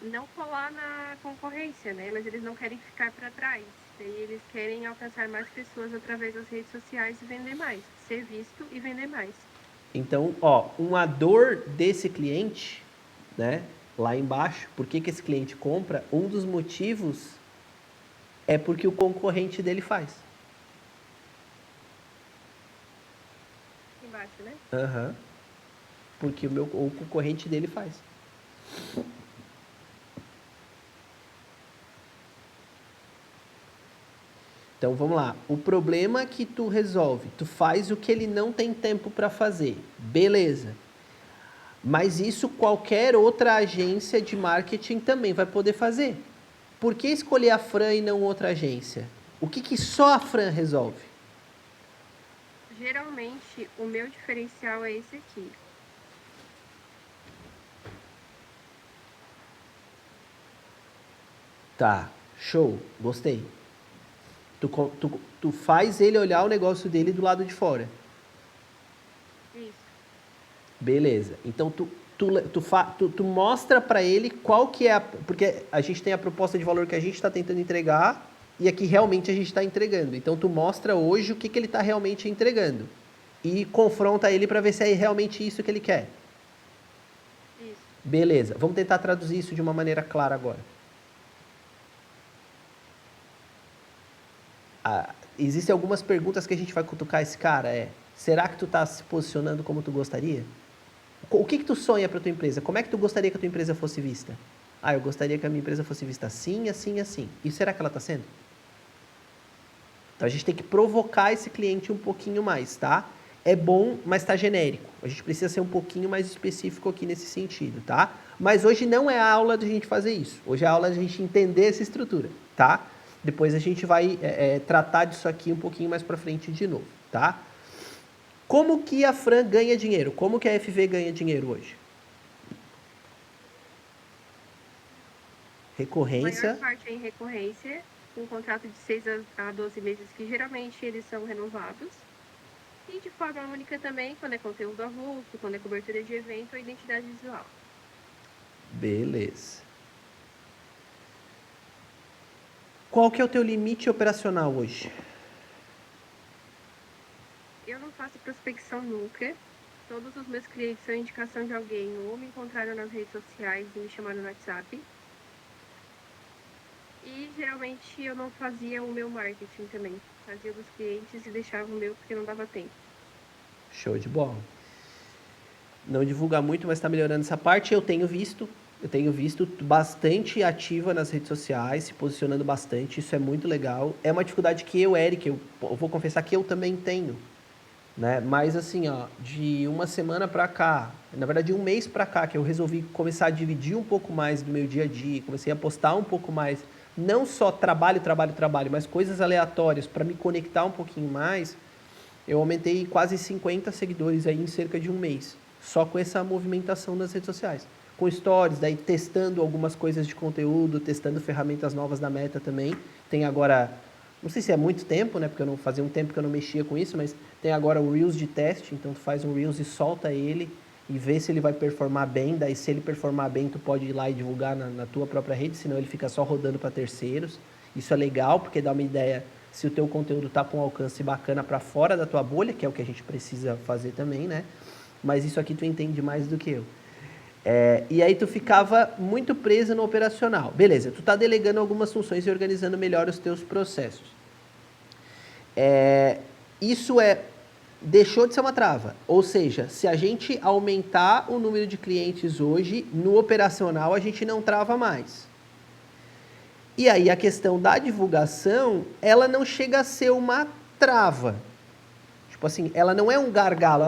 não colar na concorrência, né? Mas eles não querem ficar para trás. E eles querem alcançar mais pessoas através das redes sociais e vender mais. Ser visto e vender mais. Então, ó, uma dor desse cliente, né, lá embaixo, por que, que esse cliente compra? Um dos motivos é porque o concorrente dele faz. Embaixo, né? Aham. Porque o concorrente dele faz. Então vamos lá. O problema que tu resolve, tu faz o que ele não tem tempo para fazer. Beleza. Mas isso qualquer outra agência de marketing também vai poder fazer. Por que escolher a Fran e não outra agência? O que, que só a Fran resolve? Geralmente, o meu diferencial é esse aqui. Tá, show, gostei. Tu faz ele olhar o negócio dele do lado de fora. Isso. Beleza. Então tu mostra para ele qual que é porque a gente tem a proposta de valor que a gente está tentando entregar e aqui realmente a gente está entregando. Então tu mostra hoje o que, que ele está realmente entregando e confronta ele para ver se é realmente isso que ele quer. Isso. Beleza. Vamos tentar traduzir isso de uma maneira clara agora. Existem algumas perguntas que a gente vai cutucar esse cara. Será que tu está se posicionando como tu gostaria? O que que tu sonha para tua empresa? Como é que tu gostaria que a tua empresa fosse vista? Eu gostaria que a minha empresa fosse vista assim, assim, assim. E será que ela está sendo? Então a gente tem que provocar esse cliente um pouquinho mais, tá? É bom, mas está genérico. A gente precisa ser um pouquinho mais específico aqui nesse sentido, tá? Mas hoje não é a aula de a gente fazer isso. Hoje é a aula de a gente entender essa estrutura, tá? Depois a gente vai tratar disso aqui um pouquinho mais para frente de novo, tá? Como que a Fran ganha dinheiro? Como que a FV ganha dinheiro hoje? A Recorrência. maior parte é em recorrência, um contrato de 6 a 12 meses, que geralmente eles são renovados. E de forma única também, quando é conteúdo avulso, quando é cobertura de evento ou identidade visual. Beleza. Qual que é o teu limite operacional hoje? Eu não faço prospecção nunca. Todos os meus clientes são indicação de alguém ou me encontraram nas redes sociais e me chamaram no WhatsApp. E geralmente eu não fazia o meu marketing também. Fazia dos clientes e deixava o meu porque não dava tempo. Show de bola. Não divulga muito, mas está melhorando essa parte. Eu tenho visto bastante ativa nas redes sociais, se posicionando bastante. Isso é muito legal. É uma dificuldade que eu, Eric, eu vou confessar que eu também tenho. Né? Mas assim, ó, de uma semana para cá, na verdade de um mês para cá, que eu resolvi começar a dividir um pouco mais do meu dia a dia, comecei a postar um pouco mais, não só trabalho, mas coisas aleatórias para me conectar um pouquinho mais, eu aumentei quase 50 seguidores aí em cerca de um mês, só com essa movimentação nas redes sociais. Com stories, daí testando algumas coisas de conteúdo, testando ferramentas novas da Meta também. Tem agora, não sei se é muito tempo, né? Porque eu não fazia um tempo que eu não mexia com isso, mas tem agora o Reels de teste, então tu faz um Reels e solta ele e vê se ele vai performar bem, daí se ele performar bem, tu pode ir lá e divulgar na tua própria rede, senão ele fica só rodando para terceiros. Isso é legal, porque dá uma ideia se o teu conteúdo está com um alcance bacana para fora da tua bolha, que é o que a gente precisa fazer também, né? Mas isso aqui tu entende mais do que eu. E aí tu ficava muito preso no operacional. Beleza, tu tá delegando algumas funções e organizando melhor os teus processos. Isso deixou de ser uma trava. Ou seja, se a gente aumentar o número de clientes hoje, no operacional a gente não trava mais. E aí a questão da divulgação, ela não chega a ser uma trava. Tipo assim, ela não é um gargalo,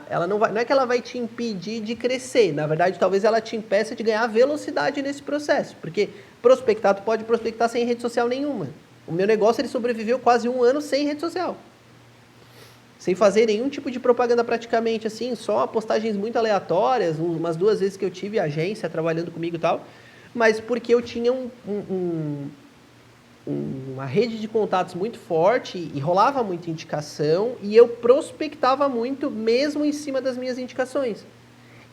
ela não é que ela vai te impedir de crescer. Na verdade, talvez ela te impeça de ganhar velocidade nesse processo. Porque prospectar, tu pode prospectar sem rede social nenhuma. O meu negócio, ele sobreviveu quase um ano sem rede social. Sem fazer nenhum tipo de propaganda praticamente, assim, só postagens muito aleatórias, umas 2 vezes que eu tive agência trabalhando comigo e tal, mas porque eu tinha uma rede de contatos muito forte e rolava muita indicação e eu prospectava muito mesmo em cima das minhas indicações,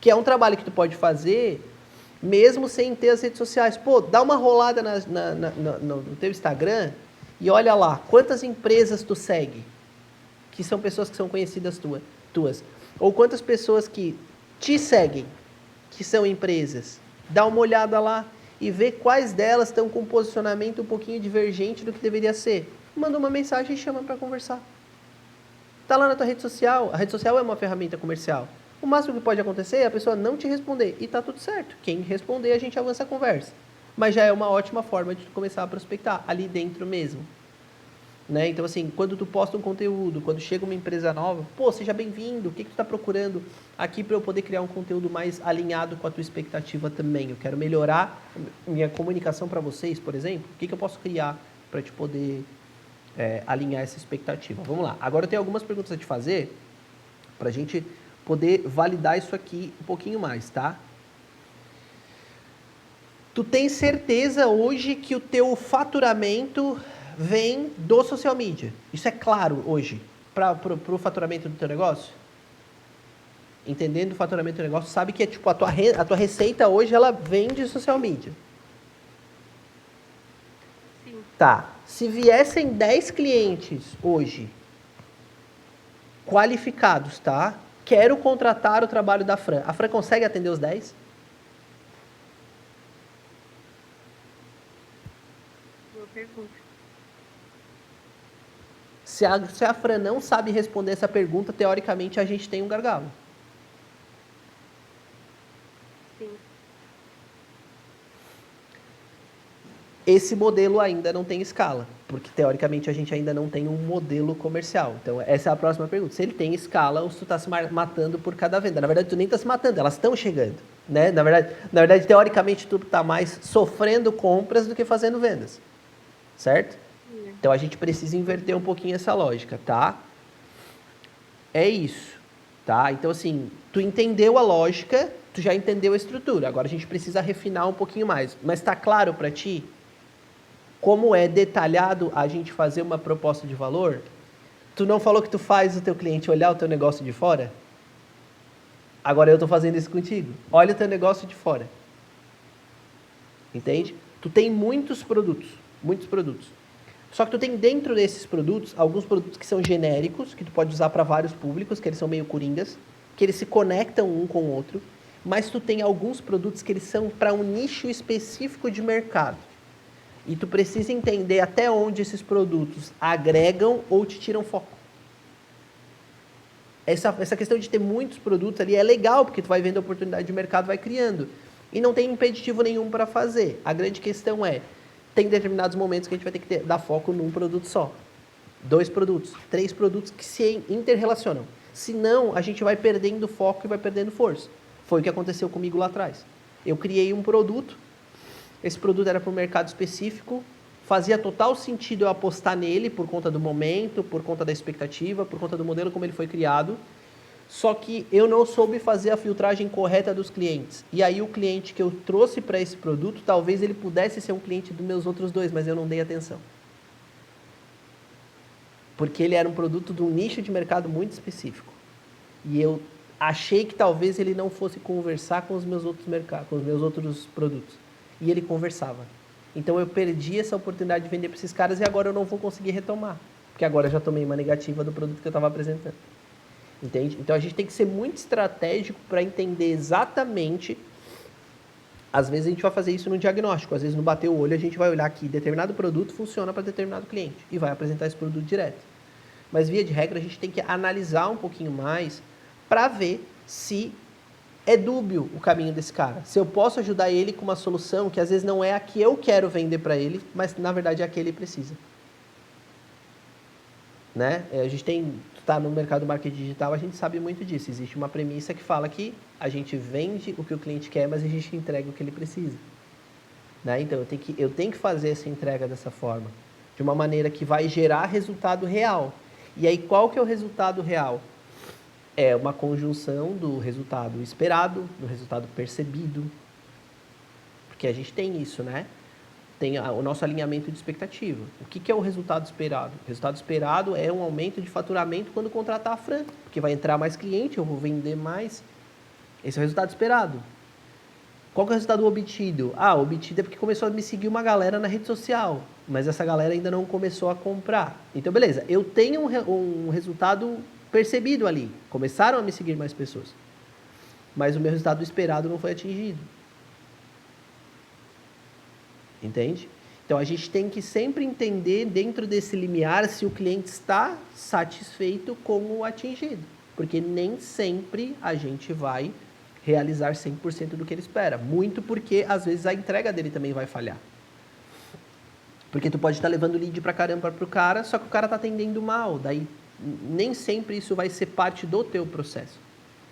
que é um trabalho que tu pode fazer mesmo sem ter as redes sociais. Pô, dá uma rolada no teu Instagram e olha lá, quantas empresas tu segue, que são pessoas que são conhecidas tuas, ou quantas pessoas que te seguem, que são empresas. Dá uma olhada lá e vê quais delas estão com um posicionamento um pouquinho divergente do que deveria ser. Manda uma mensagem e chama para conversar. Tá lá na tua rede social, a rede social é uma ferramenta comercial. O máximo que pode acontecer é a pessoa não te responder e tá tudo certo. Quem responder, a gente avança a conversa. Mas já é uma ótima forma de começar a prospectar ali dentro mesmo. Né? Então, assim, quando tu posta um conteúdo, quando chega uma empresa nova, pô, seja bem-vindo, o que tu tá procurando aqui para eu poder criar um conteúdo mais alinhado com a tua expectativa também? Eu quero melhorar minha comunicação para vocês, por exemplo, o que eu posso criar para te poder alinhar essa expectativa? Vamos lá, agora eu tenho algumas perguntas a te fazer para a gente poder validar isso aqui um pouquinho mais, tá? Tu tem certeza hoje que o teu faturamento vem do social media? Isso é claro hoje para o faturamento do teu negócio? Entendendo o faturamento do negócio, sabe que é tipo a tua receita hoje ela vem de social media. Sim. Tá. Se viessem 10 clientes hoje qualificados, tá? Quero contratar o trabalho da Fran. A Fran consegue atender os 10? Boa pergunta. Se a Fran não sabe responder essa pergunta, teoricamente a gente tem um gargalo. Sim. Esse modelo ainda não tem escala, porque teoricamente a gente ainda não tem um modelo comercial. Então essa é a próxima pergunta. Se ele tem escala, ou se tu está se matando por cada venda. Na verdade, tu nem está se matando, elas estão chegando. Né? Na verdade, teoricamente, tu está mais sofrendo compras do que fazendo vendas. Certo? Então a gente precisa inverter um pouquinho essa lógica, tá? É isso, tá? Então assim, tu entendeu a lógica, tu já entendeu a estrutura. Agora a gente precisa refinar um pouquinho mais. Mas tá claro para ti como é detalhado a gente fazer uma proposta de valor? Tu não falou que tu faz o teu cliente olhar o teu negócio de fora? Agora eu estou fazendo isso contigo. Olha o teu negócio de fora. Entende? Tu tem muitos produtos. Muitos produtos. Só que tu tem dentro desses produtos, alguns produtos que são genéricos, que tu pode usar para vários públicos, que eles são meio coringas, que eles se conectam um com o outro. Mas tu tem alguns produtos que eles são para um nicho específico de mercado. E tu precisa entender até onde esses produtos agregam ou te tiram foco. Essa questão de ter muitos produtos ali é legal, porque tu vai vendo a oportunidade de mercado, vai criando. E não tem impeditivo nenhum para fazer. A grande questão é, tem determinados momentos que a gente vai ter que dar foco num produto só. 2 produtos, 3 produtos que se interrelacionam. Senão, a gente vai perdendo foco e vai perdendo força. Foi o que aconteceu comigo lá atrás. Eu criei um produto, esse produto era para um mercado específico, fazia total sentido eu apostar nele por conta do momento, por conta da expectativa, por conta do modelo como ele foi criado. Só que eu não soube fazer a filtragem correta dos clientes. E aí o cliente que eu trouxe para esse produto, talvez ele pudesse ser um cliente dos meus outros 2, mas eu não dei atenção. Porque ele era um produto de um nicho de mercado muito específico. E eu achei que talvez ele não fosse conversar com os meus outros mercados, com os meus outros produtos. E ele conversava. Então eu perdi essa oportunidade de vender para esses caras e agora eu não vou conseguir retomar. Porque agora eu já tomei uma negativa do produto que eu estava apresentando. Entende? Então a gente tem que ser muito estratégico para entender exatamente. Às vezes a gente vai fazer isso no diagnóstico, às vezes no bater o olho a gente vai olhar que determinado produto funciona para determinado cliente e vai apresentar esse produto direto. Mas via de regra a gente tem que analisar um pouquinho mais para ver se é dúbio o caminho desse cara. Se eu posso ajudar ele com uma solução que às vezes não é a que eu quero vender para ele, mas na verdade é a que ele precisa. Né? A gente está no mercado do marketing digital, a gente sabe muito disso. Existe uma premissa que fala que a gente vende o que o cliente quer, mas a gente entrega o que ele precisa. Né? Então eu tenho que fazer essa entrega dessa forma, de uma maneira que vai gerar resultado real. E aí qual que é o resultado real? É uma conjunção do resultado esperado, do resultado percebido. Porque a gente tem isso, né? Tem o nosso alinhamento de expectativa. O que é o resultado esperado? O resultado esperado é um aumento de faturamento quando contratar a Fran, porque vai entrar mais cliente, eu vou vender mais. Esse é o resultado esperado. Qual que é o resultado obtido? Obtido é porque começou a me seguir uma galera na rede social, mas essa galera ainda não começou a comprar. Então, beleza, eu tenho um resultado percebido ali. Começaram a me seguir mais pessoas. Mas o meu resultado esperado não foi atingido. Entende? Então, a gente tem que sempre entender dentro desse limiar se o cliente está satisfeito com o atingido. Porque nem sempre a gente vai realizar 100% do que ele espera. Muito porque, às vezes, a entrega dele também vai falhar. Porque tu pode estar levando lead pra caramba pro cara, só que o cara tá atendendo mal. Daí, nem sempre isso vai ser parte do teu processo,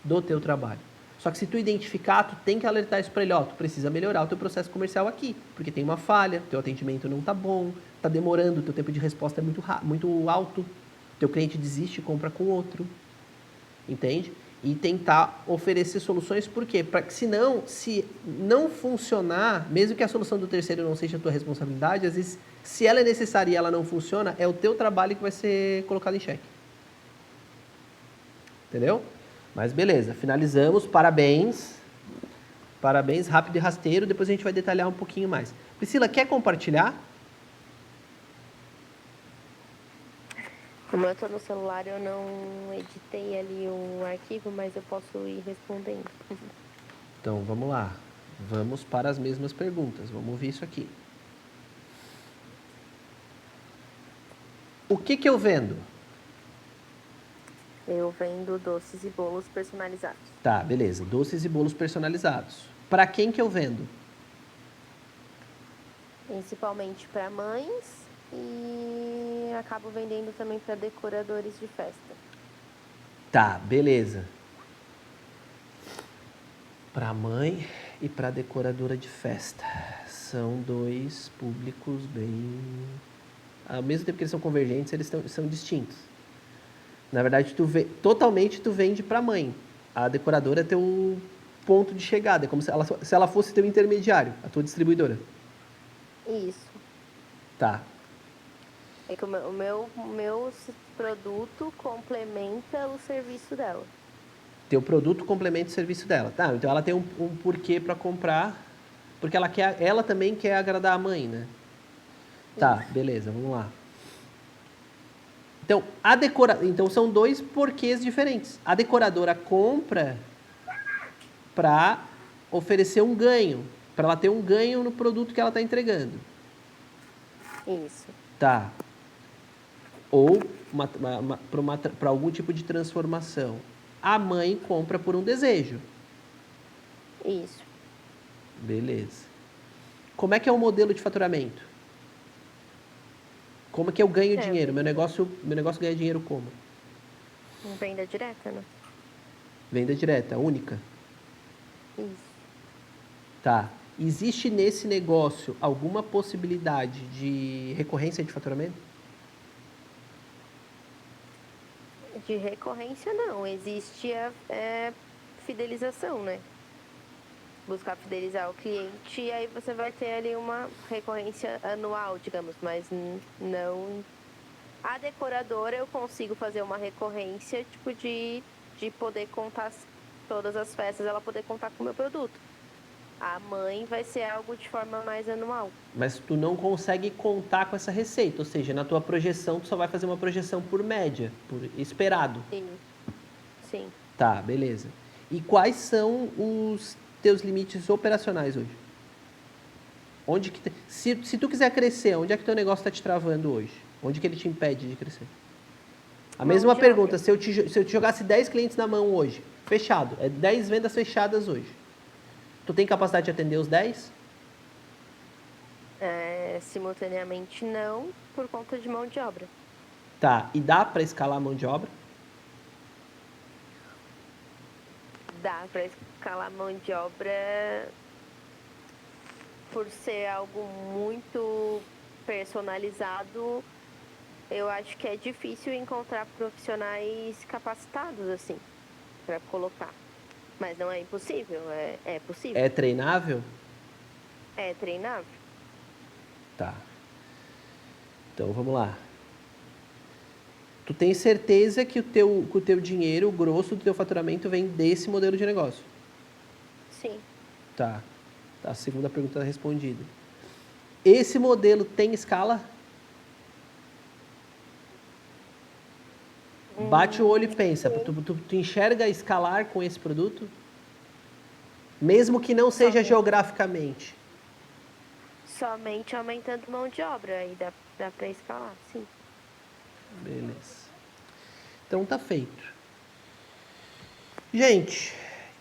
do teu trabalho. Só que se tu identificar, tu tem que alertar isso para ele, tu precisa melhorar o teu processo comercial aqui, porque tem uma falha, teu atendimento não tá bom, tá demorando, teu tempo de resposta é muito alto, teu cliente desiste e compra com outro, entende? E tentar oferecer soluções, por quê? Para que senão, se não funcionar, mesmo que a solução do terceiro não seja a tua responsabilidade, às vezes, se ela é necessária e ela não funciona, é o teu trabalho que vai ser colocado em xeque. Entendeu? Mas beleza, finalizamos, parabéns. Parabéns, rápido e rasteiro, depois a gente vai detalhar um pouquinho mais. Priscila, quer compartilhar? Como eu estou no celular, eu não editei ali um arquivo, mas eu posso ir respondendo. Então, vamos lá. Vamos para as mesmas perguntas. Vamos ouvir isso aqui. O que eu vendo? Eu vendo doces e bolos personalizados. Tá, beleza. Doces e bolos personalizados. Para quem que eu vendo? Principalmente para mães e acabo vendendo também para decoradores de festa. Tá, beleza. Para mãe e para decoradora de festa. São 2 públicos bem... Ao mesmo tempo que eles são convergentes, eles são distintos. Na verdade, totalmente tu vende para mãe. A decoradora é teu ponto de chegada. É como se ela fosse teu intermediário, a tua distribuidora. Isso. Tá. É que o meu produto complementa o serviço dela. Teu produto complementa o serviço dela. Tá, então ela tem um porquê para comprar, porque ela também quer agradar a mãe, né? Tá, Isso. beleza, vamos lá. Então, então são dois porquês diferentes. A decoradora compra para oferecer um ganho, para ela ter um ganho no produto que ela está entregando. Isso. Tá. Ou para algum tipo de transformação. A mãe compra por um desejo. Isso. Beleza. Como é que é o modelo de faturamento? Como é que eu ganho É, dinheiro? Meu negócio ganha dinheiro como? venda direta, né? Venda direta, única. Isso. Tá. Existe nesse negócio alguma possibilidade de recorrência de faturamento? De recorrência, não. Existe a fidelização, né? Buscar fidelizar o cliente e aí você vai ter ali uma recorrência anual, digamos, mas não. A decoradora eu consigo fazer uma recorrência, tipo, de poder contar todas as festas, ela poder contar com o meu produto. A mãe vai ser algo de forma mais anual. Mas tu não consegue contar com essa receita, ou seja, na tua projeção tu só vai fazer uma projeção por média, por esperado. Sim. Sim. Tá, beleza. E quais são os teus limites operacionais hoje? Se tu quiser crescer, onde é que teu negócio está te travando hoje? Onde que ele te impede de crescer? A Mão mesma de pergunta, obra. se eu te jogasse 10 clientes na mão hoje, fechado, 10 vendas fechadas hoje. Tu tem capacidade de atender os 10? Simultaneamente não, por conta de mão de obra. Tá, e dá para escalar a mão de obra? Dá para escalar mão de obra por ser algo muito personalizado. Eu acho que é difícil encontrar profissionais capacitados assim para colocar. Mas não é impossível, é possível. É treinável? É treinável. Tá. Então vamos lá. Tu tem certeza que o teu dinheiro, o grosso do teu faturamento vem desse modelo de negócio? Sim. Tá. Tá, a segunda pergunta tá respondida. Esse modelo tem escala? Bate o olho e pensa. Tu enxerga escalar com esse produto? Mesmo que não seja Somente. geograficamente. Somente aumentando mão de obra, aí dá para escalar, sim. Beleza. Então tá feito. Gente,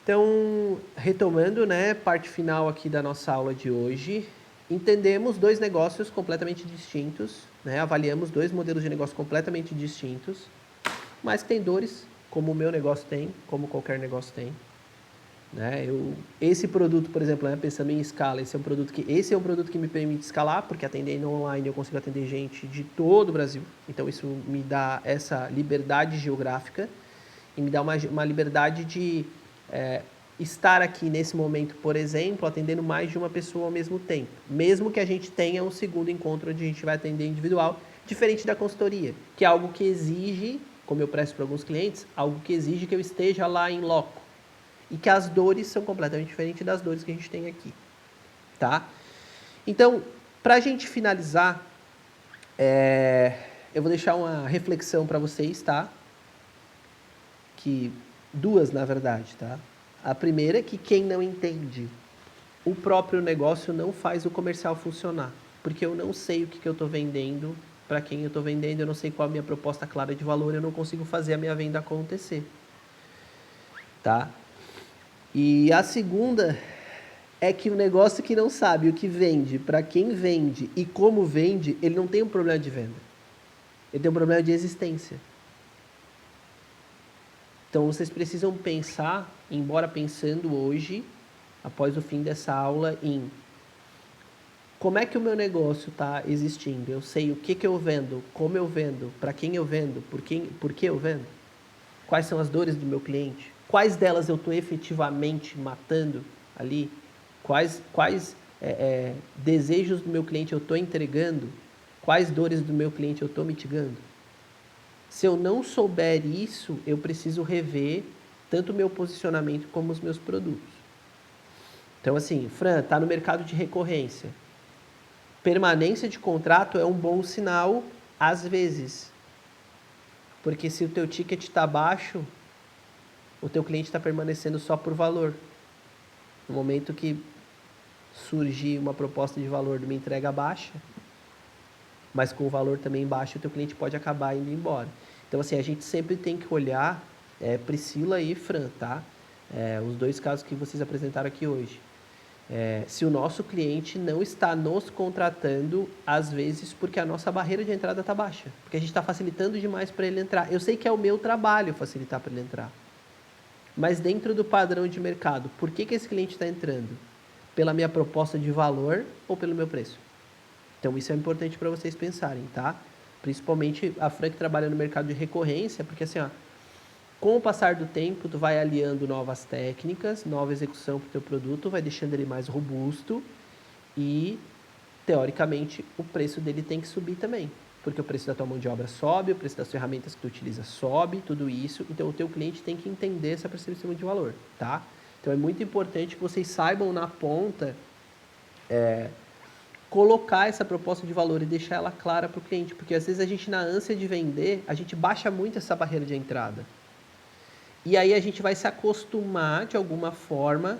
então retomando, né, parte final aqui da nossa aula de hoje, entendemos dois negócios completamente distintos, né? Avaliamos dois modelos de negócio completamente distintos, mas que tem dores, como o meu negócio tem, como qualquer negócio tem. Né? Esse produto, por exemplo, né, pensando em escala, esse é um produto que me permite escalar, porque atendendo online eu consigo atender gente de todo o Brasil. Então isso me dá essa liberdade geográfica e me dá uma liberdade de estar aqui nesse momento, por exemplo, atendendo mais de uma pessoa ao mesmo tempo. Mesmo que a gente tenha um segundo encontro onde a gente vai atender individual, diferente da consultoria, que é algo que exige, como eu presto para alguns clientes, algo que exige que eu esteja lá em loco. E que as dores são completamente diferentes das dores que a gente tem aqui, tá? Então, para a gente finalizar, eu vou deixar uma reflexão para vocês, tá? Duas, na verdade, tá? A primeira é que quem não entende o próprio negócio não faz o comercial funcionar, porque eu não sei o que eu estou vendendo, para quem eu estou vendendo, eu não sei qual a minha proposta clara de valor, eu não consigo fazer a minha venda acontecer, tá? E a segunda é que o negócio que não sabe o que vende, para quem vende e como vende, ele não tem um problema de venda. Ele tem um problema de existência. Então vocês precisam pensar, embora pensando hoje, após o fim dessa aula, em como é que o meu negócio está existindo. Eu sei o que eu vendo, como eu vendo, para quem eu vendo, por que eu vendo. Quais são as dores do meu cliente? Quais delas eu estou efetivamente matando ali? Quais desejos do meu cliente eu estou entregando? Quais dores do meu cliente eu estou mitigando? Se eu não souber isso, eu preciso rever tanto o meu posicionamento como os meus produtos. Então, assim, Fran, está no mercado de recorrência. Permanência de contrato é um bom sinal, às vezes. Porque se o teu ticket está baixo, o teu cliente está permanecendo só por valor. No momento que surgir uma proposta de valor de uma entrega baixa, mas com o valor também baixo, o teu cliente pode acabar indo embora. Então, assim, a gente sempre tem que olhar, Priscila e Fran, tá? Os dois casos que vocês apresentaram aqui hoje. Se o nosso cliente não está nos contratando, às vezes porque a nossa barreira de entrada está baixa, porque a gente está facilitando demais para ele entrar. Eu sei que é o meu trabalho facilitar para ele entrar, mas dentro do padrão de mercado, por que esse cliente está entrando? Pela minha proposta de valor ou pelo meu preço? Então isso é importante para vocês pensarem, tá? Principalmente a Fran que trabalha no mercado de recorrência, porque assim, ó, com o passar do tempo, tu vai aliando novas técnicas, nova execução para o teu produto, vai deixando ele mais robusto e, teoricamente, o preço dele tem que subir também. Porque o preço da tua mão de obra sobe, o preço das ferramentas que tu utiliza sobe, tudo isso. Então, o teu cliente tem que entender essa percepção de valor, tá? Então, é muito importante que vocês saibam na ponta colocar essa proposta de valor e deixar ela clara para o cliente. Porque, às vezes, a gente, na ânsia de vender, a gente baixa muito essa barreira de entrada. E aí a gente vai se acostumar, de alguma forma,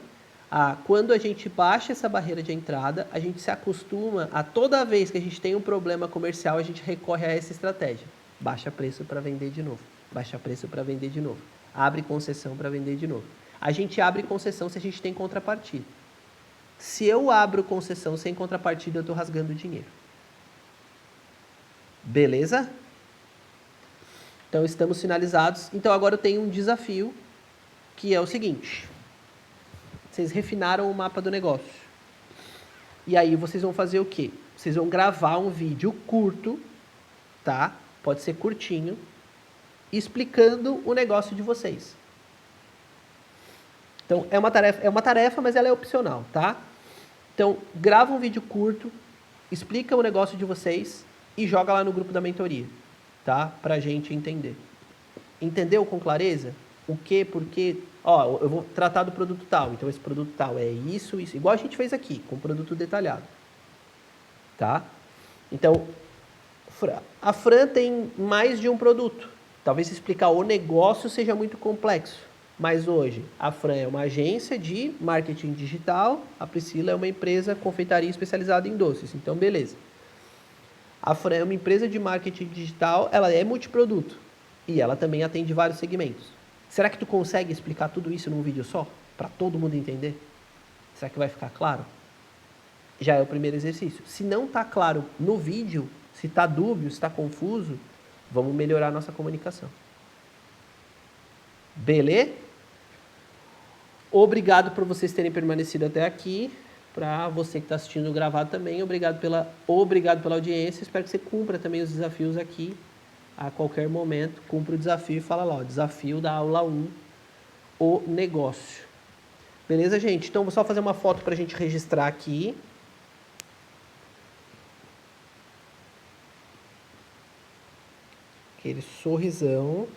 quando a gente baixa essa barreira de entrada, a gente se acostuma a toda vez que a gente tem um problema comercial, a gente recorre a essa estratégia. Baixa preço para vender de novo. Baixa preço para vender de novo. Abre concessão para vender de novo. A gente abre concessão se a gente tem contrapartida. Se eu abro concessão sem contrapartida, eu estou rasgando dinheiro. Beleza? Então, estamos finalizados. Então, agora eu tenho um desafio, que é o seguinte. Vocês refinaram o mapa do negócio. E aí, vocês vão fazer o quê? Vocês vão gravar um vídeo curto, tá? Pode ser curtinho, explicando o negócio de vocês. Então, é uma tarefa, mas ela é opcional, tá? Então, grava um vídeo curto, explica o negócio de vocês e joga lá no grupo da mentoria. Tá? Pra gente entender. Entendeu com clareza? O que, por quê? Ó, eu vou tratar do produto tal. Então, esse produto tal é isso, isso. Igual a gente fez aqui, com o produto detalhado. Tá? Então, a Fran tem mais de um produto. Talvez explicar o negócio seja muito complexo. Mas hoje, a Fran é uma agência de marketing digital. A Priscila é uma empresa confeitaria especializada em doces. Então, beleza. A Fran é uma empresa de marketing digital, ela é multiproduto e ela também atende vários segmentos. Será que tu consegue explicar tudo isso num vídeo só? Para todo mundo entender? Será que vai ficar claro? Já é o primeiro exercício. Se não está claro no vídeo, se está dúbio, se está confuso, vamos melhorar a nossa comunicação. Beleza? Obrigado por vocês terem permanecido até aqui. Para você que está assistindo gravado também, obrigado pela audiência. Espero que você cumpra também os desafios aqui a qualquer momento. Cumpra o desafio e fala lá, ó, desafio da aula 1, o negócio. Beleza, gente? Então, vou só fazer uma foto para a gente registrar aqui. Aquele sorrisão.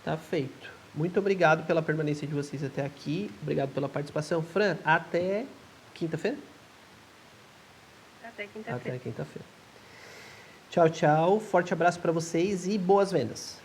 Tá feito. Muito obrigado pela permanência de vocês até aqui. Obrigado pela participação. Fran, até quinta-feira? Até quinta-feira. Até quinta-feira. Tchau, tchau. Forte abraço para vocês e boas vendas.